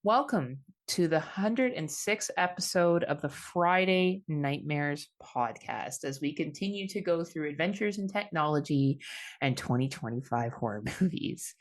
Welcome to the 106th episode of the Friday Nightmares podcast as we continue to go through adventures in technology and 2025 horror movies.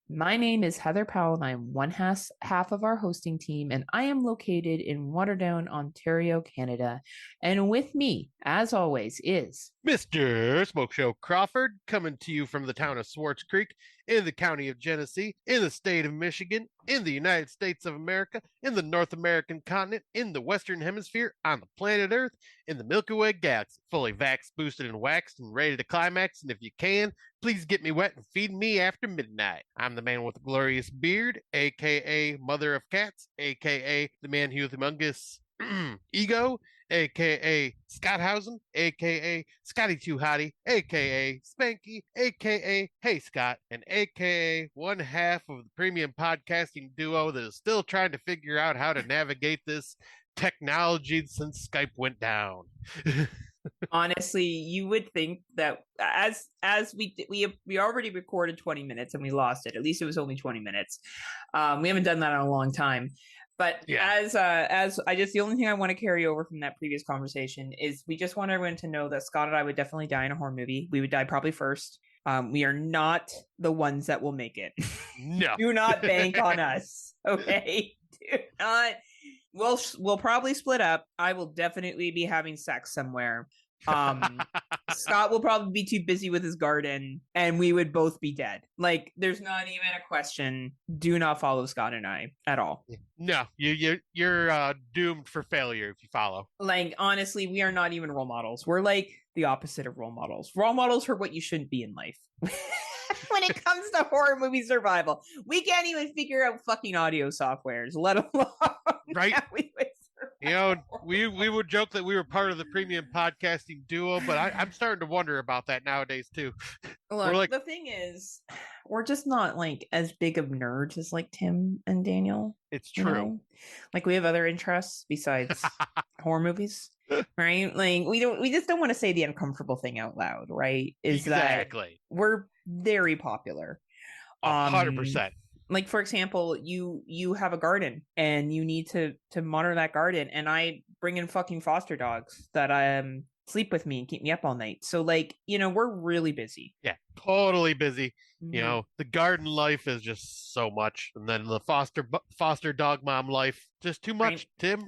My name is Heather Powell, and I'm one half of our hosting team, and I am located in Waterdown, Ontario, Canada. And with me, as always, is Mr. Smoke Show Crawford, coming to you from the town of Swartz Creek, in the county of Genesee, in the state of Michigan, in the United States of America, in the North American continent, in the Western Hemisphere, on the planet Earth, in the Milky Way galaxy, fully vaxxed, boosted, and waxed, and ready to climax. And if you can, please get me wet and feed me after midnight. I'm the man with the glorious beard, aka Mother of Cats, aka the man with humongous ego, aka Scotthausen, aka Scotty Too Hottie, aka Spanky, aka Hey Scott, and aka one half of the premium podcasting duo that is still trying to figure out how to navigate this technology since Skype went down. honestly, you would think that as we already recorded 20 minutes and we lost it. At least it was only 20 minutes. We haven't done that in a long time. But Yeah. as I just the only thing I want to carry over from that previous conversation is we just want everyone to know that Scott and I would definitely die in a horror movie. We would die probably first. We are not the ones that will make it. No. Do not bank on us. Okay. Do not. We'll probably split up. I will definitely be having sex somewhere. Scott will probably be too busy with his garden, and we would both be dead. Like, there's not even a question. Do not follow Scott and I at all. No, you're doomed for failure if you follow. Like, honestly, we are not even role models. We're like the opposite of role models. Role models are what you shouldn't be in life. When it comes to horror movie survival, we can't even figure out fucking audio softwares, let alone Right? we would You know, we would joke that we were part of the premium podcasting duo, but I'm starting to wonder about that nowadays too. Look, We're like, the thing is, we're just not like as big of nerds as like Tim and Daniel. it's You true. know? Like we have other interests besides horror movies, right? Like we just don't want to say the uncomfortable thing out loud, right? Is Exactly. that we're very popular. 100%. Like for example, you have a garden and you need to monitor that garden, and I bring in fucking foster dogs that sleep with me and keep me up all night. So like, we're really busy. Yeah, totally busy. Mhm. You know, the garden life is just so much, and then the foster dog mom life just too much. Right.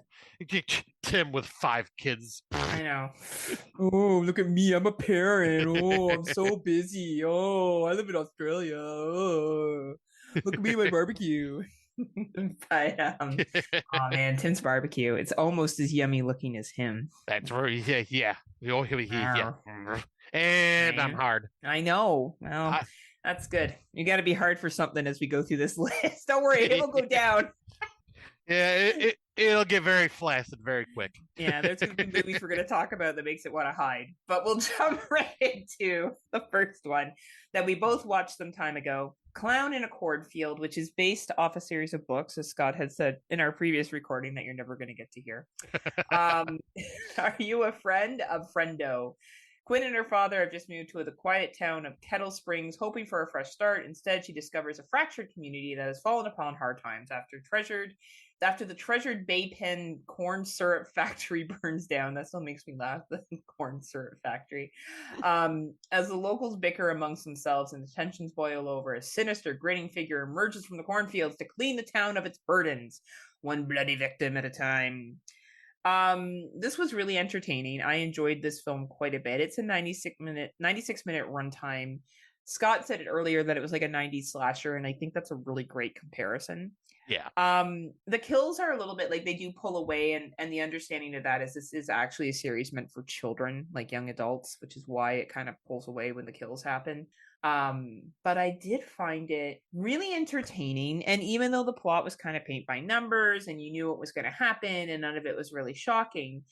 Tim with 5 kids. I know. Oh, look at me. I'm a parent. Oh, I'm so busy. Oh, I live in Australia. Oh, look at me and my barbecue. But oh man, Tim's barbecue. It's almost as yummy looking as him. That's right. Yeah. Yeah. And I'm hard. I know. Well, that's good. You got to be hard for something as we go through this list. Don't worry, it'll go down. Yeah, it'll get very flaccid very quick. Yeah, there's going to be movies we're going to talk about that makes it want to hide. But we'll jump right into the first one that we both watched some time ago. Clown in a Cornfield, which is based off a series of books, as Scott had said in our previous recording that you're never going to get to hear. Are you a friend of Friendo? Quinn and her father have just moved to the quiet town of Kettle Springs, hoping for a fresh start. Instead, she discovers a fractured community that has fallen upon hard times after the treasured Bay Pen corn syrup factory burns down. That still makes me laugh. The corn syrup factory. As the locals bicker amongst themselves and the tensions boil over, a sinister, grinning figure emerges from the cornfields to clean the town of its burdens, one bloody victim at a time. This was really entertaining. I enjoyed this film quite a bit. It's a 96-minute runtime. Scott said it earlier that it was like a 90s slasher, and I think that's a really great comparison. Yeah. The kills are a little bit like they do pull away, and the understanding of that is this is actually a series meant for children, like young adults, which is why it kind of pulls away when the kills happen. But I did find it really entertaining, and even though the plot was kind of paint by numbers and you knew what was going to happen and none of it was really shocking,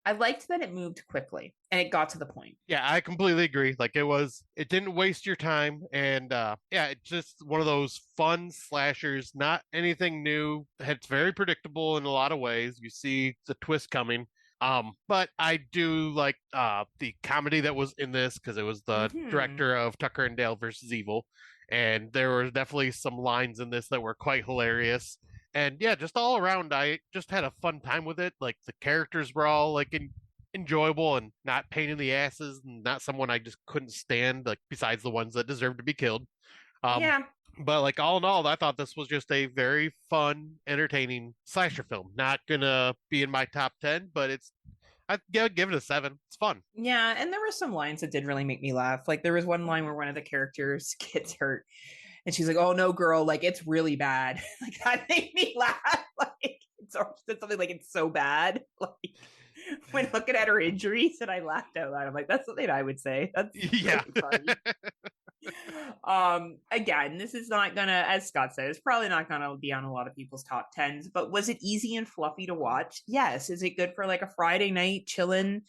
I liked that it moved quickly and it got to the point. Yeah, I completely agree. Like it didn't waste your time, and yeah, it's just one of those fun slashers, not anything new. It's very predictable in a lot of ways. You see the twist coming. But I do like the comedy that was in this because it was the director of Tucker and Dale versus Evil, and there were definitely some lines in this that were quite hilarious. And yeah, just all around, I just had a fun time with it. Like the characters were all enjoyable and not pain in the asses, and not someone I just couldn't stand. Like besides the ones that deserved to be killed. Um, Yeah. but like all in all, I thought this was just a very fun, entertaining slasher film. Not gonna be in my top 10, but I'd give it a 7. It's fun. Yeah, and there were some lines that did really make me laugh. Like there was one line where one of the characters gets hurt and she's like, "Oh no, girl, like it's really bad." Like that made me laugh. Like it's something like it's so bad. Like when looking at her injuries, and I laughed out loud. I'm like, that's something I would say. That's Yeah. really funny. Again, this is not gonna, as Scott said, it's probably not gonna be on a lot of people's top tens, but was it easy and fluffy to watch? Yes. Is it good for like a Friday night chilling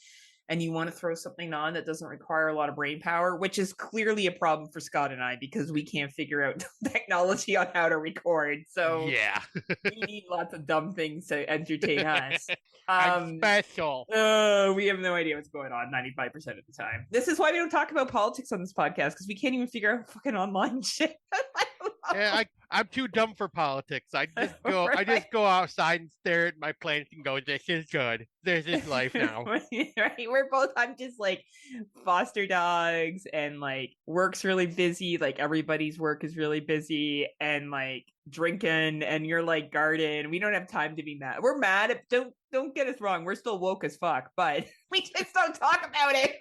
and you want to throw something on that doesn't require a lot of brain power, which is clearly a problem for Scott and I because we can't figure out technology on how to record. So Yeah. we need lots of dumb things to entertain us. I'm special. We have no idea what's going on 95% of the time. This is why we don't talk about politics on this podcast, because we can't even figure out fucking online shit. Yeah, I'm too dumb for politics. I just go outside and stare at my plant and go, "This is good. This is life now." Right? I'm just like foster dogs, and like work's really busy. Like everybody's work is really busy, and like drinking, and you're like garden. We don't have time to be mad. We're mad. Don't get us wrong. We're still woke as fuck, but we just don't talk about it.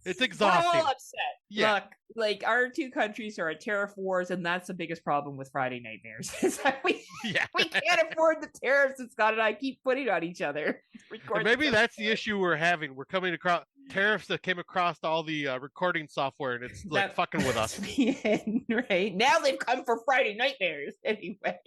It's We're exhausting. all upset. Yeah. Look, like our two countries are at tariff wars, and that's the biggest problem with Friday Nightmares. Is that we can't afford the tariffs that Scott and I keep putting on each other. And maybe that's the issue we're having. We're coming across tariffs that came across all the recording software, and it's like fucking with us. Right now, they've come for Friday Nightmares anyway.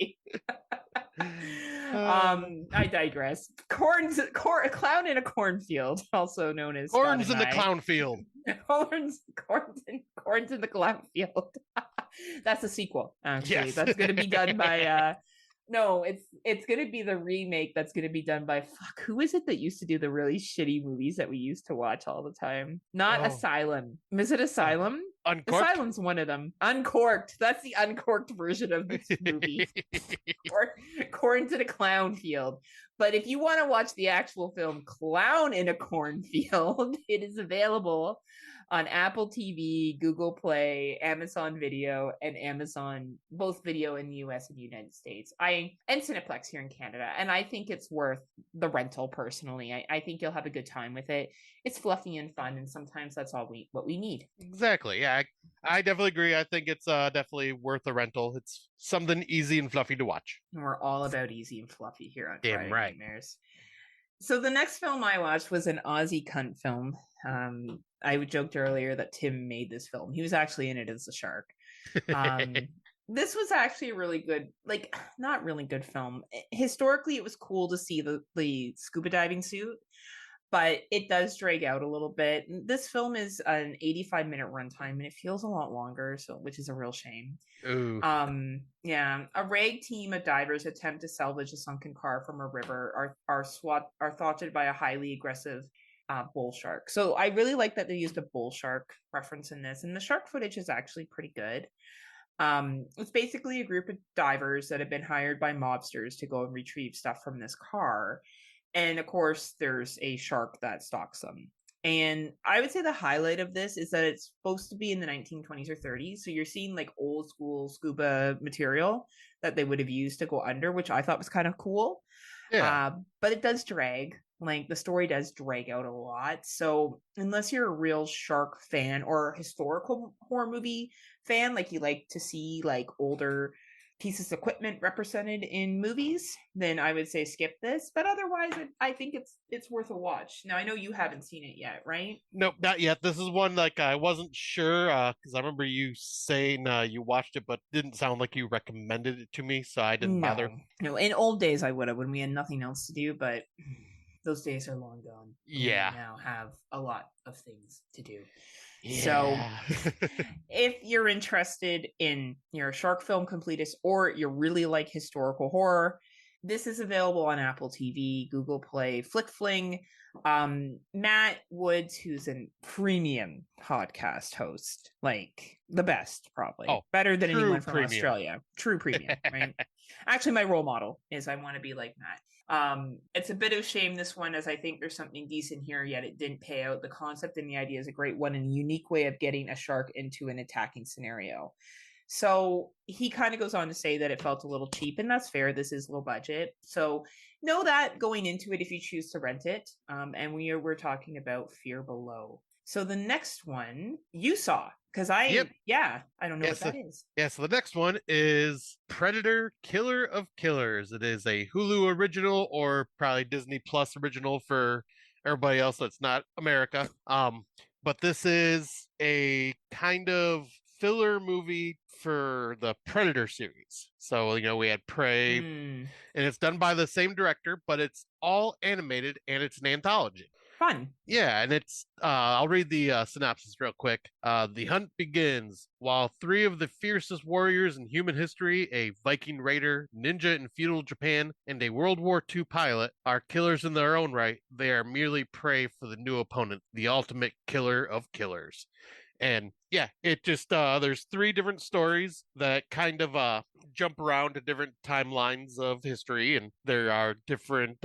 I digress. A clown in a cornfield, also known as Corns in the clown field. Corns in the clown field. That's a sequel, actually. Yes. That's going to be done by no, it's going to be the remake that's going to be done by who is it that used to do the really shitty movies that we used to watch all the time? Not Asylum. Is it Asylum? Uncorked? Asylum's one of them. Uncorked. That's the uncorked version of this movie. Corn to the clown field. But if you want to watch the actual film Clown in a Cornfield, it is available on Apple TV, Google Play, Amazon Video, and Amazon, both video in the US and United States. And Cineplex here in Canada. And I think it's worth the rental personally. I think you'll have a good time with it. It's fluffy and fun, and sometimes that's what we need. Exactly. Yeah, I definitely agree. I think it's definitely worth a rental. It's something easy and fluffy to watch. And we're all about easy and fluffy here on Damn Friday right. Nightmares. So the next film I watched was an Aussie cunt film. I joked earlier that Tim made this film. He was actually in it as a shark. This was actually a really good, not really good film. Historically, it was cool to see the scuba diving suit, but it does drag out a little bit. This film is an 85-minute runtime, and it feels a lot longer, which is a real shame. Ooh. Yeah, a rag team of divers attempt to salvage a sunken car from a river are thwarted by a highly aggressive bull shark. So I really like that they used a bull shark reference in this, and the shark footage is actually pretty good. It's basically a group of divers that have been hired by mobsters to go and retrieve stuff from this car. And of course, there's a shark that stalks them. And I would say the highlight of this is that it's supposed to be in the 1920s or 30s. So you're seeing like old school scuba material that they would have used to go under, which I thought was kind of cool. Yeah. But it does drag. Like the story does drag out a lot. So unless you're a real shark fan or historical horror movie fan, like you like to see like older pieces of equipment represented in movies, then I would say skip this. But otherwise, I think it's worth a watch. Now I know you haven't seen it yet, right? Nope, not yet. This is one like I wasn't sure because I remember you saying you watched it, but didn't sound like you recommended it to me, so I didn't bother. No, in old days I would have when we had nothing else to do, but those days are long gone. Yeah. We now have a lot of things to do. Yeah. So if you're interested in your shark film completist or you really like historical horror, this is available on Apple TV, Google Play, FlickFling. Matt Woods, who's a premium podcast host, like the best, probably better than anyone from Australia. True premium, right? Actually, my role model is I want to be like Matt. It's a bit of a shame this one, as I think there's something decent here, yet it didn't pay out. The concept and the idea is a great one and a unique way of getting a shark into an attacking scenario. So he kind of goes on to say that it felt a little cheap, and that's fair. This is low budget, so know that going into it if you choose to rent it. And we're talking about Fear Below. So the next one you saw, because Yep. I don't know what Yes. that is. Yeah, so the next one is Predator Killer of Killers. It is a Hulu original or probably Disney Plus original for everybody else that's not America. But this is a kind of filler movie for the Predator series. So, we had Prey, Mm, and it's done by the same director, but it's all animated and it's an anthology. fun. Yeah, and it's I'll read the synopsis real quick. The hunt begins while three of the fiercest warriors in human history, a Viking raider, ninja in feudal Japan, and a World War II pilot, are killers in their own right. They are merely prey for the new opponent, the ultimate killer of killers. And yeah, it just there's three different stories that kind of jump around to different timelines of history, and there are different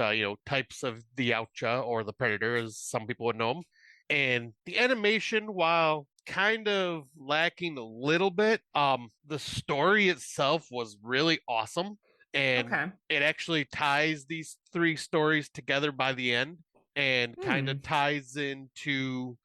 types of the Yautja or the Predator, as some people would know them. And the animation, while kind of lacking a little bit, the story itself was really awesome, and Okay. it actually ties these three stories together by the end, and kind Hmm. of ties into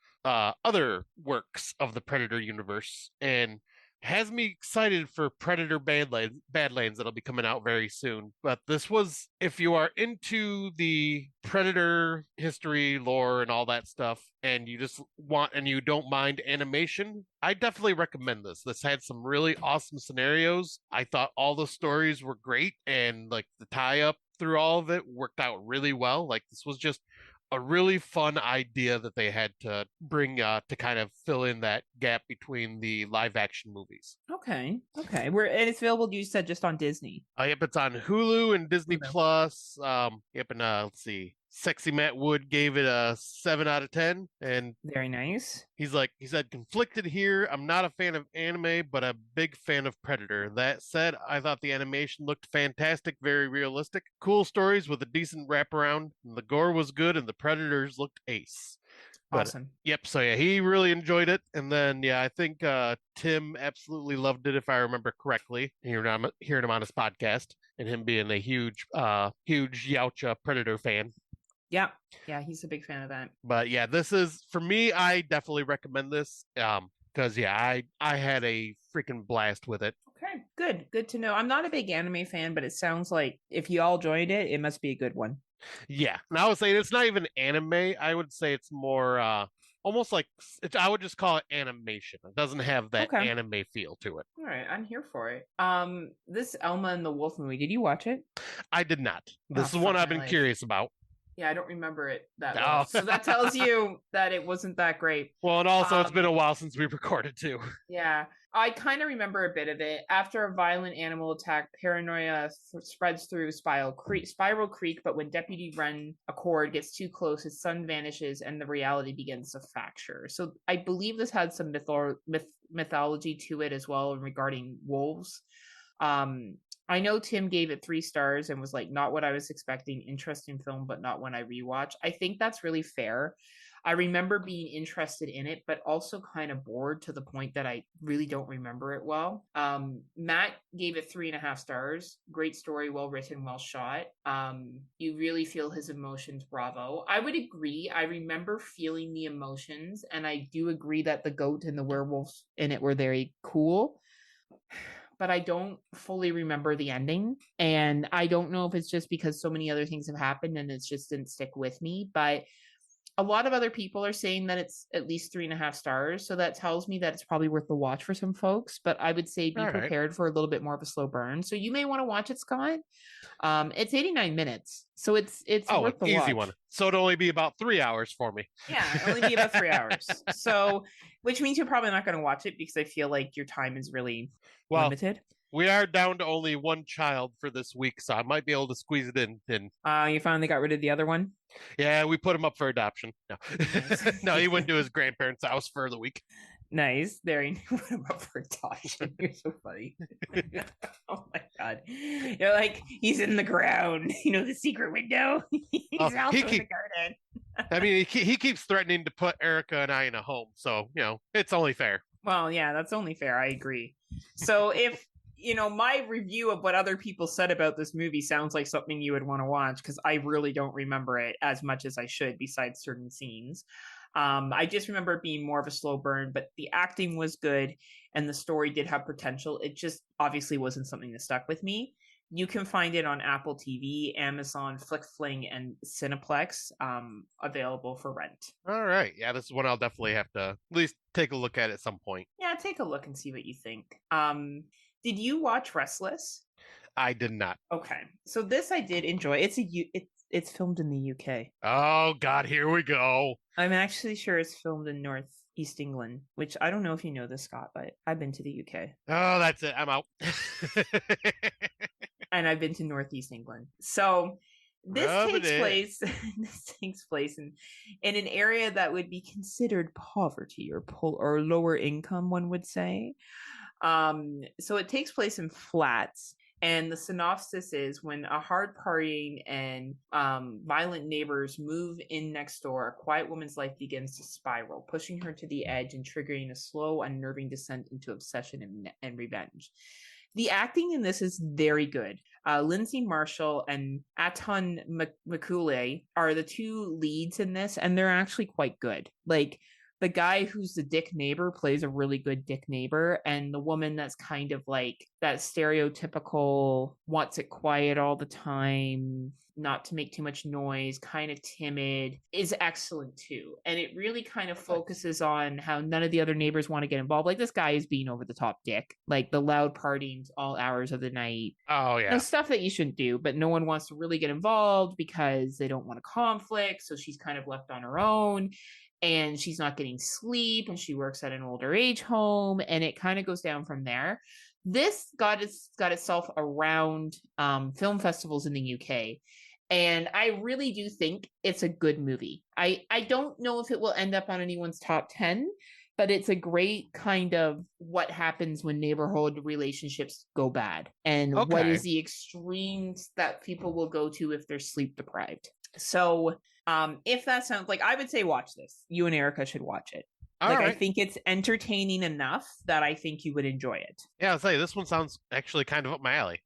other works of the Predator universe, and has me excited for Predator Badlands that'll be coming out very soon. But this was, if you are into the Predator history, lore, and all that stuff, and you just want and you don't mind animation, I definitely recommend this. This had some really awesome scenarios. I thought all the stories were great, and like the tie up through all of it worked out really well. Like this was just a really fun idea that they had to bring to kind of fill in that gap between the live action movies. Okay. Okay. And it's available, you said, just on Disney. Yep, it's on Hulu and Disney Hulu. Plus. Yep, and let's see. Sexy Matt Wood gave it a 7 out of 10, and Very nice. he said, conflicted here. I'm not a fan of anime, but a big fan of Predator. That said, I thought the animation looked fantastic, very realistic. Cool stories with a decent wraparound. And the gore was good, and the Predators looked ace. But Awesome. yep, so yeah, he really enjoyed it. And then yeah, I think Tim absolutely loved it if I remember correctly, hearing him on his podcast, and him being a huge Yautja Predator fan. Yeah. Yeah, he's a big fan of that. But yeah, this is for me, I definitely recommend this. Because yeah, I had a freaking blast with it. Okay. Good. Good to know. I'm not a big anime fan, but it sounds like if you all joined it, it must be a good one. Yeah. And I would say it's not even anime. I would say it's more almost like I would just call it animation. It doesn't have that Okay. anime feel to it. All right, I'm here for it. This Elma and the Wolf movie, did you watch it? I did not. Oh, This is one fuck I've my been life. curious about. Yeah, I don't remember it that well. Oh. So that tells you that it wasn't that great. Well, and also it's been a while since we recorded too. Yeah, I kind of remember a bit of it. After a violent animal attack, paranoia spreads through Spiral Creek, but when Deputy Run Accord gets too close, his son vanishes and the reality begins to fracture. So I believe this had some mythology to it as well regarding wolves. I know Tim gave it 3 stars and was like, not what I was expecting. Interesting film, but not one I rewatch. I think that's really fair. I remember being interested in it, but also kind of bored to the point that I really don't remember it well. Matt gave it 3.5 stars. Great story, well written, well shot. You really feel his emotions. Bravo. I would agree. I remember feeling the emotions, and I do agree that the goat and the werewolves in it were very cool. But I don't fully remember the ending. And I don't know if it's just because so many other things have happened and it just didn't stick with me. But a lot of other people are saying that it's at least 3.5 stars. So that tells me that it's probably worth the watch for some folks. But I would say be prepared for a little bit more of a slow burn. So you may want to watch it, Scott. It's 89 minutes. So it's worth the easy watch. one. So it'll only be about 3 hours for me. Yeah, it'll only be about 3 hours. So, which means you're probably not going to watch it because I feel like your time is really limited. We are down to only one child for this week, so I might be able to squeeze it in. You finally got rid of the other one? Yeah, we put him up for adoption. No, Nice. no, he went to his grandparents' house for the week. Nice. There you put him up for adoption. You're so funny. Oh my god. You're like, he's in the ground. The secret window. Oh, He's he also in the keep. garden. I mean, he keeps threatening to put Erica and I in a home, so it's only fair. Well, yeah, that's only fair. I agree. So if my review of what other people said about this movie sounds like something you would want to watch, because I really don't remember it as much as I should, besides certain scenes. I just remember it being more of a slow burn, but the acting was good and the story did have potential. It just obviously wasn't something that stuck with me. You can find it on Apple TV, Amazon, FlickFling, and Cineplex, available for rent. All right, yeah, this is one I'll definitely have to at least take a look at some point. Yeah, take a look and see what you think. Did you watch Restless? I did not. Okay, so this I did enjoy. It's filmed in the UK. Oh God, here we go. I'm actually sure it's filmed in Northeast England, which I don't know if you know this, Scott, but I've been to the UK. Oh, that's it. I'm out. And I've been to Northeast England. So this takes place in an area that would be considered poverty or lower income, one would say. So it takes place in flats. And the synopsis is when a hard partying and violent neighbors move in next door, a quiet woman's life begins to spiral, pushing her to the edge and triggering a slow, unnerving descent into obsession and revenge. The acting in this is very good. Lindsay Marshall and Aton Makule are the two leads in this, and they're actually quite good. Like, the guy who's the dick neighbor plays a really good dick neighbor, and the woman that's kind of like that stereotypical wants it quiet all the time, not to make too much noise, kind of timid, is excellent too. And it really kind of focuses on how none of the other neighbors want to get involved. Like, this guy is being over the top dick, like the loud partying all hours of the night. Oh yeah, Stuff that you shouldn't do, but no one wants to really get involved because they don't want a conflict. So she's kind of left on her own. And she's not getting sleep, and she works at an older age home, and it kind of goes down from there. This got itself around film festivals in the UK, and I really do think it's a good movie. I don't know if it will end up on anyone's top 10, but it's a great kind of what happens when neighborhood relationships go bad, and what is the extremes that people will go to if they're sleep deprived. So if that sounds like, I would say watch this. You and Erica should watch it. I think it's entertaining enough that I think you would enjoy it. Yeah, I'll say this one sounds actually kind of up my alley.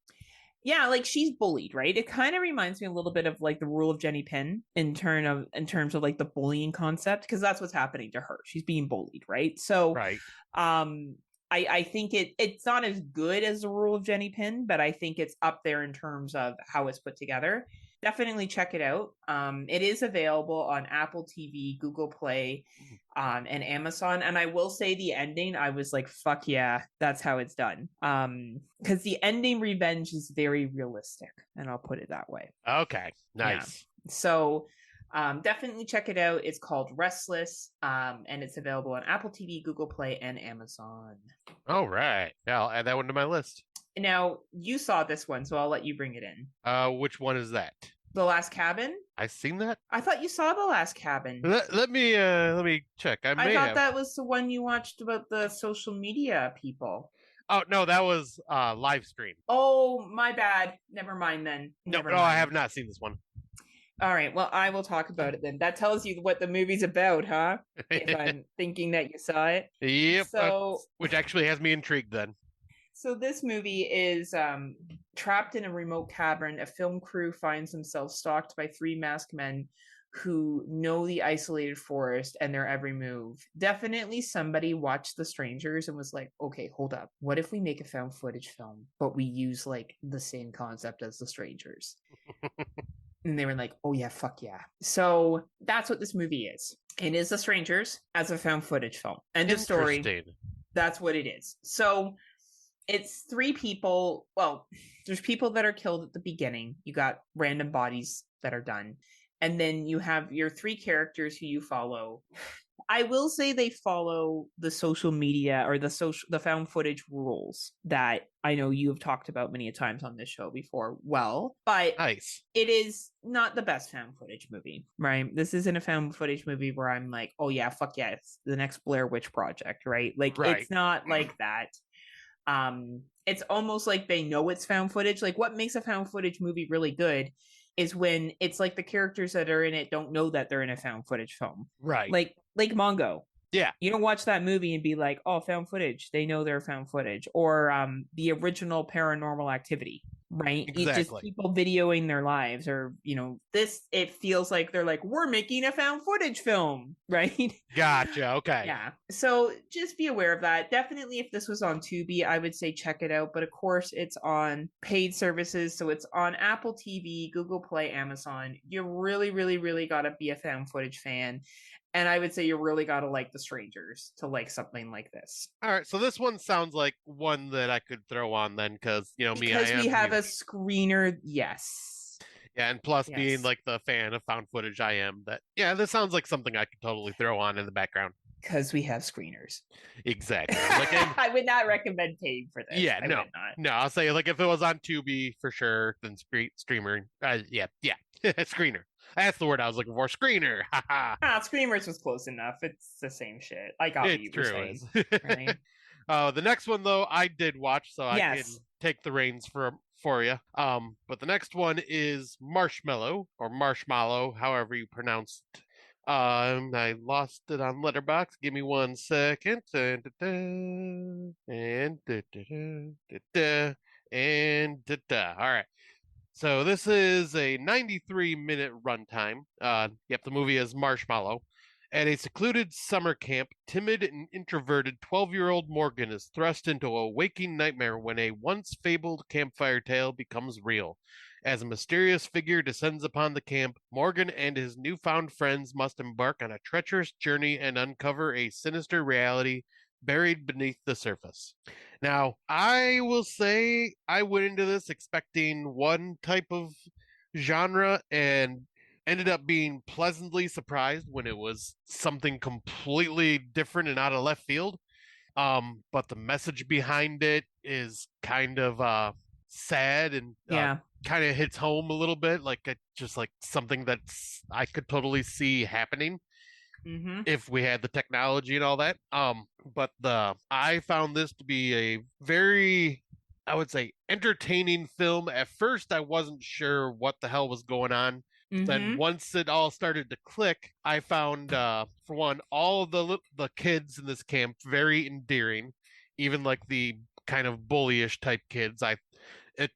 Yeah, like, she's bullied, right? It kind of reminds me a little bit of like The Rule of Jenny Pin in terms of like the bullying concept, because that's what's happening to her. She's being bullied, right? So right. I think it's not as good as The Rule of Jenny Pin, but I think it's up there in terms of how it's put together. Definitely check it out. It is available on Apple TV, Google Play, and Amazon. And I will say the ending, I was like, fuck yeah, that's how it's done. Because the ending revenge is very realistic, and I'll put it that way. Okay, nice. Yeah. So definitely check it out. It's called Restless, and it's available on Apple TV, Google Play, and Amazon. All right. Yeah, I'll add that one to my list. Now, you saw this one, so I'll let you bring it in. Which one is that? The Last Cabin? I've seen that? I thought you saw The Last Cabin. Let me check. I thought that was the one you watched about the social media people. Oh, no, that was live stream. Oh, my bad. Never mind then. No, I have not seen this one. All right, well, I will talk about it then. That tells you what the movie's about, huh? If I'm thinking that you saw it. Yep. So, which actually has me intrigued then. So this movie is trapped in a remote cavern. A film crew finds themselves stalked by three masked men who know the isolated forest and their every move. Definitely somebody watched The Strangers and was like, okay, hold up. What if we make a found footage film, but we use like the same concept as The Strangers? And they were like, oh yeah, fuck yeah. So that's what this movie is. It is The Strangers as a found footage film. End of story. That's what it is. So it's three people. Well, there's people that are killed at the beginning. You got random bodies that are done. And then you have your three characters who you follow. I will say they follow the social media or the found footage rules that I know you have talked about many times on this show before. Well, but Nice. it is not the best found footage movie, right? This isn't a found footage movie where I'm like, oh yeah, fuck yeah, it's the next Blair Witch Project, right? Like Right. it's not like that. It's almost like they know it's found footage. Like what makes a found footage movie really good is when it's like the characters that are in it don't know that they're in a found footage film. Right. Like Lake Mongo. Yeah. You don't watch that movie and be like, oh, found footage. They know they're found footage. Or the original Paranormal Activity, right? It's just Exactly. people videoing their lives, or this. It feels like they're like, we're making a found footage film, right? Gotcha. Okay. Yeah. So just be aware of that. Definitely, if this was on Tubi, I would say check it out. But of course, it's on paid services. So it's on Apple TV, Google Play, Amazon. You really, really, really got to be a found footage fan. And I would say you really got to like The Strangers to like something like this. All right. So this one sounds like one that I could throw on then, because me, I Because we am have a huge. screener. Yes. Yeah, and plus being Yes. like the fan of found footage I am, that yeah, this sounds like something I could totally throw on in the background. Because we have screeners. Exactly. Like, and I would not recommend paying for this. yeah, I no, would not. no, I'll say like if it was on Tubi for sure, then streamer. Yeah, yeah, screener. That's the word I was looking for. Screener. Haha. Screamers was close enough. It's the same shit. I got what It's you were true. saying. Right? The next one though, I did watch, so I can Yes. take the reins for you. But the next one is Marshmallow or Marshmallow, however you pronounce it. I lost it on Letterbox. Give me 1 second. And all right. So this is a 93-minute runtime. Yep, the movie is Marshmallow. At a secluded summer camp, timid and introverted 12-year-old Morgan is thrust into a waking nightmare when a once fabled campfire tale becomes real. As a mysterious figure descends upon the camp, Morgan and his newfound friends must embark on a treacherous journey and uncover a sinister reality buried beneath the surface. Now, I will say I went into this expecting one type of genre and ended up being pleasantly surprised when it was something completely different and out of left field. But the message behind it is kind of sad and Yeah. kind of hits home a little bit, like just like something that's I could totally see happening Mm-hmm. if we had the technology and all that. But the I found this to be a very, I would say, entertaining film. At first, I wasn't sure what the hell was going on. Then Mm-hmm. once it all started to click, I found, for one, all of the kids in this camp very endearing, even like the kind of bullyish type kids.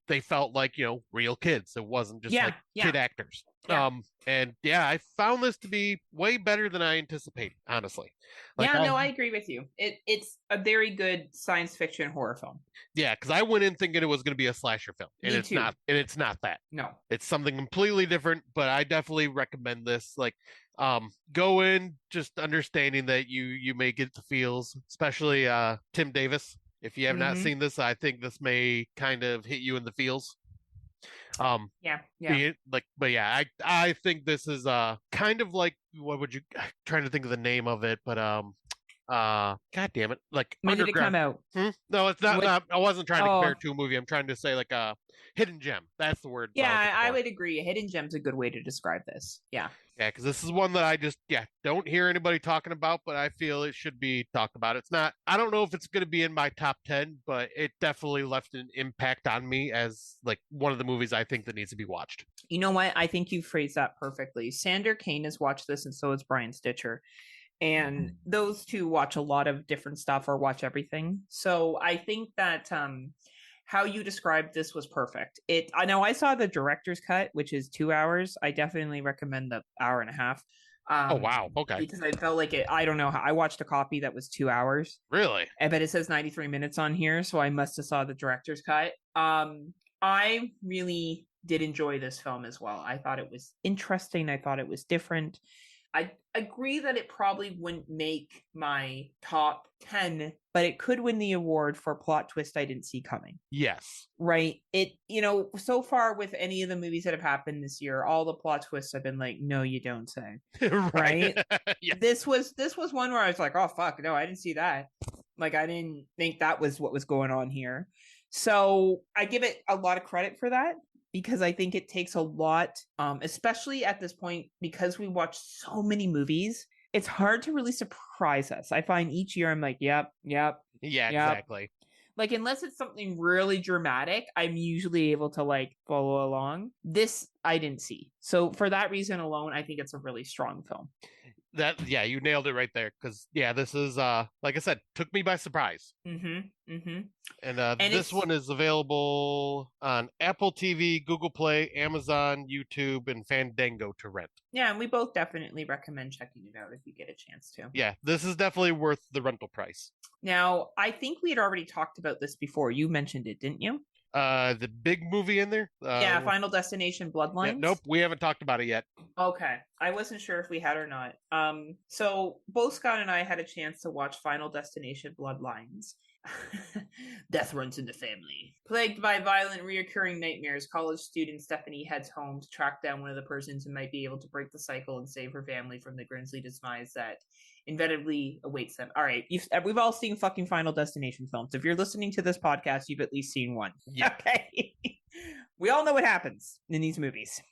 They felt like real kids. It wasn't just Yeah. like Yeah. kid actors. Yeah. And yeah, I found this to be way better than I anticipated, honestly. Like Yeah, no, I agree with you. It's a very good science fiction horror film. yeah, because I went in thinking it was going to be a slasher film, and Me it's too. not. And it's not that. No. It's something completely different. But I definitely recommend this. Like, go in just understanding that you may get the feels, especially Tim Davis. If you have not Mm-hmm. seen this, I think this may kind of hit you in the feels. Yeah. Yeah. But yeah, I think this is kind of like, what would you, trying to think of the name of it, but god damn it, like When did it come underground. out? No, it's not, What? I wasn't trying to compare Oh, it to a movie. I'm trying to say like a hidden gem. That's the word I was yeah, looking I for. would agree. Hidden Gem's a good way to describe this. Yeah. Yeah, because this is one that I just don't hear anybody talking about, but I feel it should be talked about. It's not. I don't know if it's going to be in my top 10, but it definitely left an impact on me as like one of the movies I think that needs to be watched. You know what? I think you phrased that perfectly. Sander Kane has watched this, and so has Brian Stitcher. And those two watch a lot of different stuff or watch everything. So I think that how you described this was perfect. I know I saw the director's cut, which is 2 hours. I definitely recommend the hour and a half. Oh wow, okay, Because I felt like it. I don't know how I watched a copy that was 2 hours. really? But it says 93 minutes on here, so I must have saw the director's cut. I really did enjoy this film as well. I thought it was interesting. I thought it was different. I agree that it probably wouldn't make my top 10, but it could win the award for plot twist I didn't see coming. Yes. Right. So far with any of the movies that have happened this year, all the plot twists have been like, no, you don't say. Right. Right. Yeah. This was one where I was like, oh fuck, no, I didn't see that. Like I didn't think that was what was going on here. So I give it a lot of credit for that because I think it takes a lot, especially at this point, because we watch so many movies. It's hard to really surprise us. I find each year I'm like, yep, yep, Yeah, yep. exactly. Like unless it's something really dramatic, I'm usually able to like follow along. This I didn't see. So for that reason alone, I think it's a really strong film. Yeah, you nailed it right there. Because yeah, this is like I said, took me by surprise. Mm-hmm. Mm-hmm. And And this it's one is available on Apple TV, Google Play, Amazon, YouTube, and Fandango to rent. yeah, and we both definitely recommend checking it out if you get a chance to. Yeah, this is definitely worth the rental price. Now, I think we had already talked about this before. You mentioned it, didn't you? The big movie in there. Yeah, Final Destination Yeah, Bloodlines. nope, we haven't talked about it yet. Okay. I wasn't sure if we had or not. So both Scott and I had a chance to watch Final Destination Bloodlines. Death runs in the family. Plagued by violent, reoccurring nightmares, college student Stephanie heads home to track down one of the persons who might be able to break the cycle and save her family from the grisly demise that inevitably awaits them. All right, we've all seen fucking Final Destination films. If you're listening to this podcast, you've at least seen one. Yeah. Okay. We all know what happens in these movies.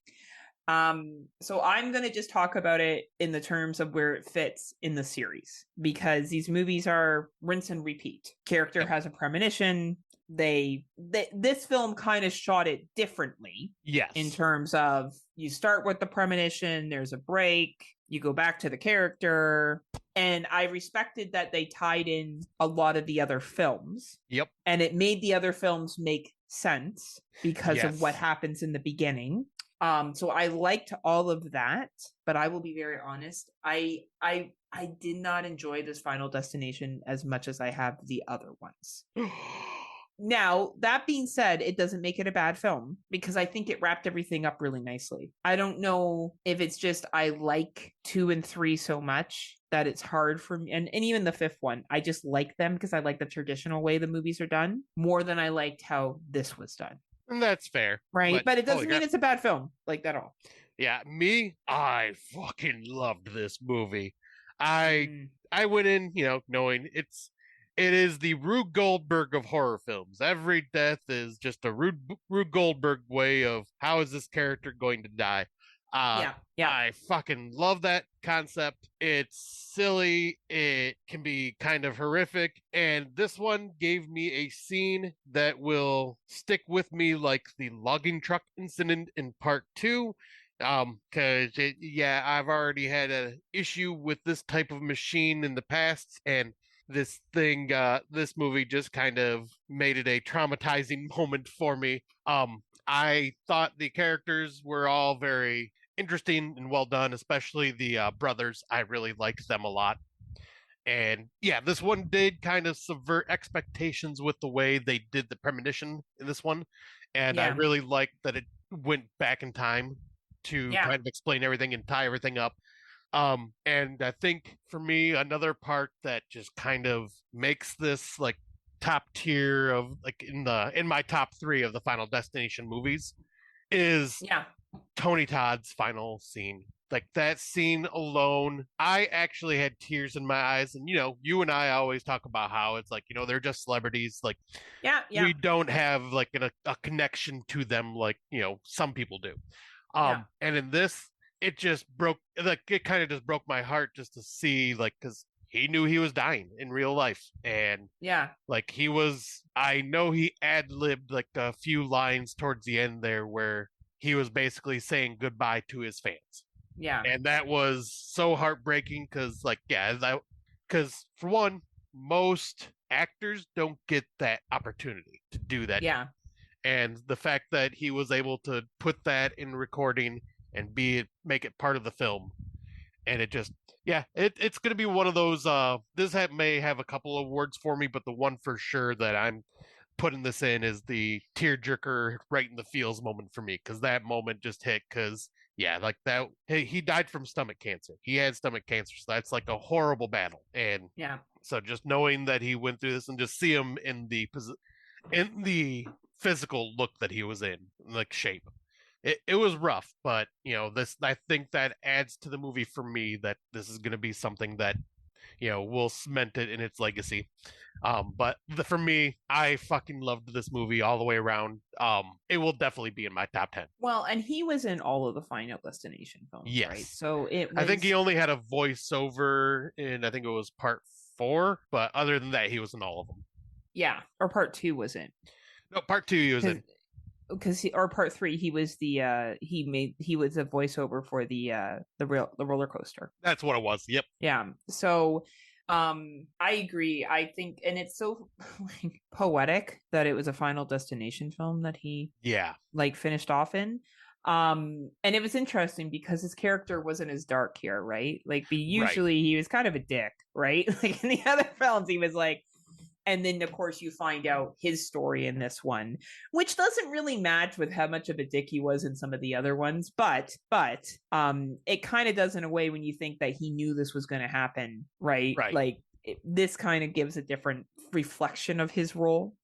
So I'm going to just talk about it in the terms of where it fits in the series because these movies are rinse and repeat. Character Yep. has a premonition. This film kind of shot it differently. Yes. In terms of you start with the premonition, there's a break, you go back to the character, and I respected that they tied in a lot of the other films. Yep. And it made the other films make sense because Yes. of what happens in the beginning. So I liked all of that, but I will be very honest. I did not enjoy this Final Destination as much as I have the other ones. Now, that being said, it doesn't make it a bad film because I think it wrapped everything up really nicely. I don't know if it's just I like 2 and 3 so much that it's hard for me. And even the 5th one, I just like them because I like the traditional way the movies are done more than I liked how this was done. And that's fair. Right. But it doesn't mean it's a bad film like that at all. Yeah, I fucking loved this movie. I went in, knowing it is the Rube Goldberg of horror films. Every death is just a Rube Goldberg way of how is this character going to die. Yeah. I fucking love that concept. It's silly. It can be kind of horrific. And this one gave me a scene that will stick with me like the logging truck incident in part 2. Because I've already had an issue with this type of machine in the past, and this movie just kind of made it a traumatizing moment for me. I thought the characters were all very interesting and well done, especially the brothers. I really liked them a lot. And yeah, this one did kind of subvert expectations with the way they did the premonition in this one. And I really liked that it went back in time to kind of explain everything and tie everything up. And I think for me, another part that just kind of makes this like top tier of like in my top 3 of the Final Destination movies is Tony Todd's final scene. Like that scene alone, I actually had tears in my eyes. And you and I always talk about how it's like, they're just celebrities. Like, we don't have like a connection to them like some people do. And in this, it just it kind of just broke my heart just to see, like, because he knew he was dying in real life. And like I know he ad-libbed like a few lines towards the end there where he was basically saying goodbye to his fans. Yeah. And that was so heartbreaking because because for one, most actors don't get that opportunity to do that. Yeah. And the fact that he was able to put that in recording and make it part of the film, and it just it's gonna be one of those. May have a couple of awards for me, but the one for sure that I'm putting this in is the tearjerker right in the feels moment for me, because that moment just hit. Because yeah, like that. He died from stomach cancer. He had stomach cancer, so that's like a horrible battle. And Yeah. so just knowing that he went through this and just see him in the physical look that he was in, like shape. It was rough, but this I think that adds to the movie for me that this is going to be something that will cement it in its legacy. But for me, I fucking loved this movie all the way around. It will definitely be in my top 10. Well, and he was in all of the Final Destination films, right? Yes, So it I think he was, only had a voiceover in I think it was part 4, but other than that, he was in all of them. yeah, or part two was in. No, part 2 he was in. Because or part three he was the he was a voiceover for the roller coaster. That's what it was. Yep. Yeah. So I agree. I think, and it's so like poetic that it was a Final Destination film that he Yeah. like finished off in. And it was interesting because his character wasn't as dark here, right? Like usually he was kind of a dick, right? Like in the other films he was like, and then of course you find out his story in this one, which doesn't really match with how much of a dick he was in some of the other ones, but it kind of does in a way when you think that he knew this was going to happen, right? Like this kind of gives a different reflection of his role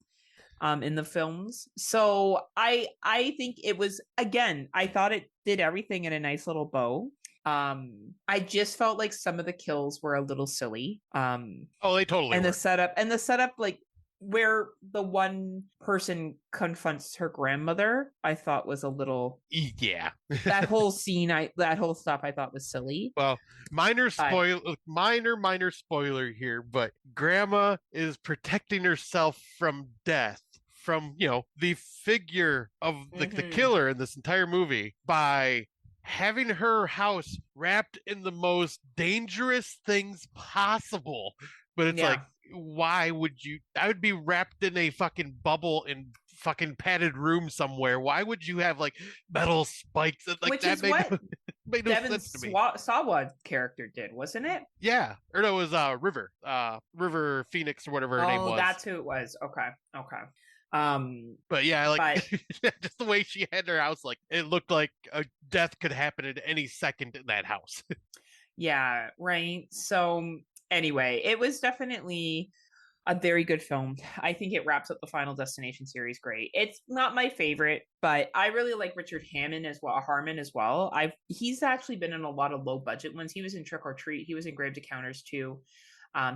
in the films. So I think it was, again, I thought it did everything in a nice little bow. I just felt like some of the kills were a little silly. Oh, they totally and were. The setup, like where the one person confronts her grandmother, I thought was a little, yeah. that whole scene, that whole stuff I thought was silly. Well, minor spoiler here, but grandma is protecting herself from death from the figure of the killer in this entire movie by having her house wrapped in the most dangerous things possible. But it's like, why would you? I would be wrapped in a fucking bubble in fucking padded room somewhere. Why would you have like metal spikes and like which that? Is what made no Devin sense to me. Sawa character did, wasn't it? Yeah, or no, it was River Phoenix or whatever her name was. Oh, that's who it was. Okay. But yeah, like just the way she had her house, like it looked like a death could happen at any second in that house. Yeah, right. So anyway, it was definitely a very good film. I think it wraps up the Final Destination series great. It's not my favorite, but I really like Richard Harmon as well. He's actually been in a lot of low budget ones. He was in Trick or Treat. He was in Grave Encounters too.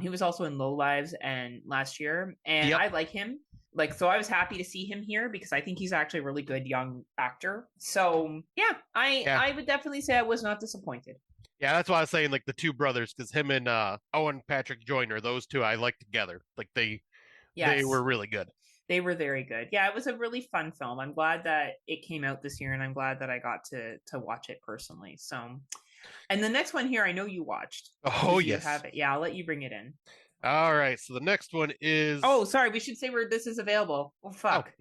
He was also in Low Lives and last year, and I like him. Like, so I was happy to see him here because I think he's actually a really good young actor. So yeah, I would definitely say I was not disappointed. Yeah, that's why I was saying like the two brothers, because him and Owen Patrick Joyner, those two I like together. Like they were really good. They were very good. Yeah, it was a really fun film. I'm glad that it came out this year, and I'm glad that I got to watch it personally. So, and the next one here, I know you watched. Oh yes, you have it. Yeah, I'll let you bring it in. All right, so the next one is. Oh, sorry, we should say where this is available. Oh fuck. Oh,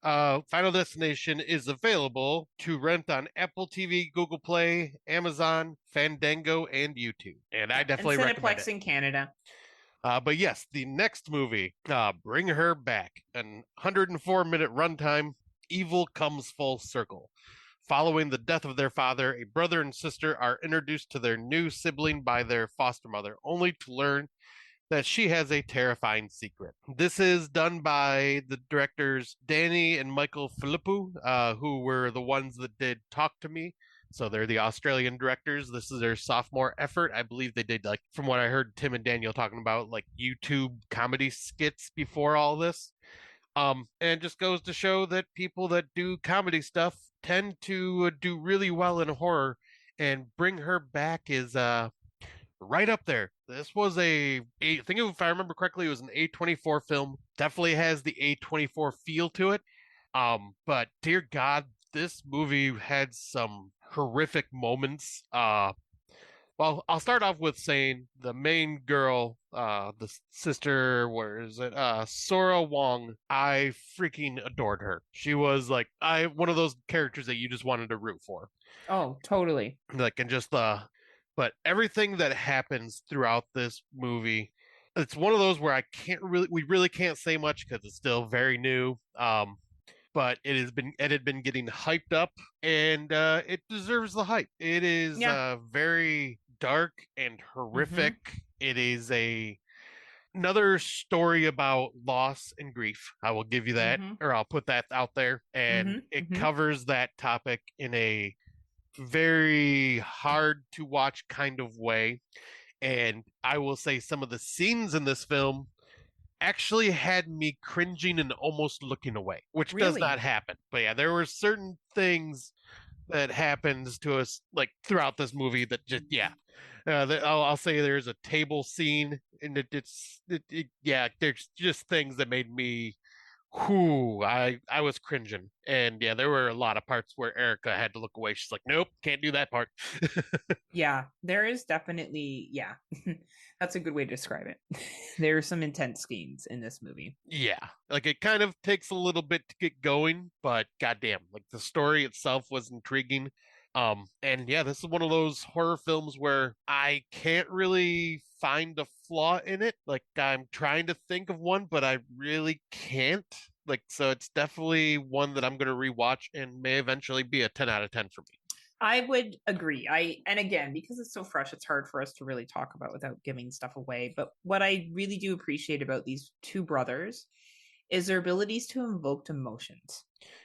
yeah. Final Destination is available to rent on Apple TV, Google Play, Amazon, Fandango, and YouTube. And I definitely recommend it. Cineplex in Canada. But yes, the next movie, Bring Her Back, an 104-minute runtime, evil comes full circle. Following the death of their father, a brother and sister are introduced to their new sibling by their foster mother, only to learn that she has a terrifying secret. This is done by the directors Danny and Michael Philippou, who were the ones that did Talk to Me. So they're the Australian directors. This is their sophomore effort. I believe they did, like, from what I heard Tim and Daniel talking about, like YouTube comedy skits before all this. And it just goes to show that people that do comedy stuff tend to do really well in horror, and Bring Her Back is right up there. This was I think if I remember correctly, it was an A24 film. Definitely has the A24 feel to it. But dear God, this movie had some horrific moments. Well, I'll start off with saying the main girl, the sister, where is it? Sora Wong. I freaking adored her. She was like one of those characters that you just wanted to root for. Oh, totally. Like, and just but everything that happens throughout this movie, it's one of those where we really can't say much because it's still very new. But but it had been getting hyped up, and it deserves the hype. It is Yeah. very dark and Mm-hmm. horrific. It is a another story about loss and grief. I will give you that, Mm-hmm. or I'll put that out there. And Mm-hmm. it Mm-hmm. covers that topic in a very hard to watch kind of way. And I will say some of the scenes in this film actually had me cringing and almost looking away, which does not Really? happen. But yeah, there were certain things that happens to us like throughout this movie that just yeah, I'll say there's a table scene, and yeah, there's just things that made me whoo, I was cringing, and yeah, there were a lot of parts where Erica had to look away. She's like, nope, can't do that part. Yeah, there is definitely, yeah. That's a good way to describe it. There are some intense scenes in this movie. Yeah, like it kind of takes a little bit to get going, but goddamn, like the story itself was intriguing. And yeah, this is one of those horror films where I can't really find a flaw in it. Like I'm trying to think of one, but I really can't. Like, so it's definitely one that I'm going to rewatch and may eventually be a 10 out of 10 for me. I would agree. And again, because it's so fresh, it's hard for us to really talk about without giving stuff away. But what I really do appreciate about these two brothers is their abilities to invoke emotions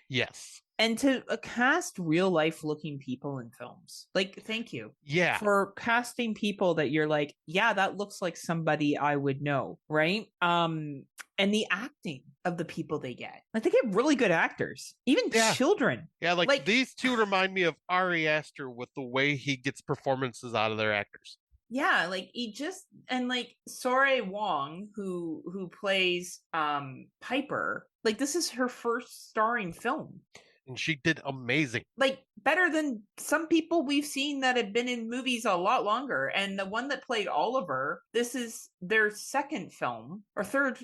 Yes. and to cast real life looking people in films. Like, thank you Yeah. for casting people that you're like, yeah, that looks like somebody I would know, right? And the acting of the people they get, like they get really good actors, even Yeah. children. Yeah, like Like, these two remind me of Ari Aster with the way he gets performances out of their actors. yeah, like he just and like Sore Wong, who plays Piper, like this is her first starring film. And she did amazing. Like better than some people we've seen that have been in movies a lot longer. And the one that played Oliver, this is their second film or third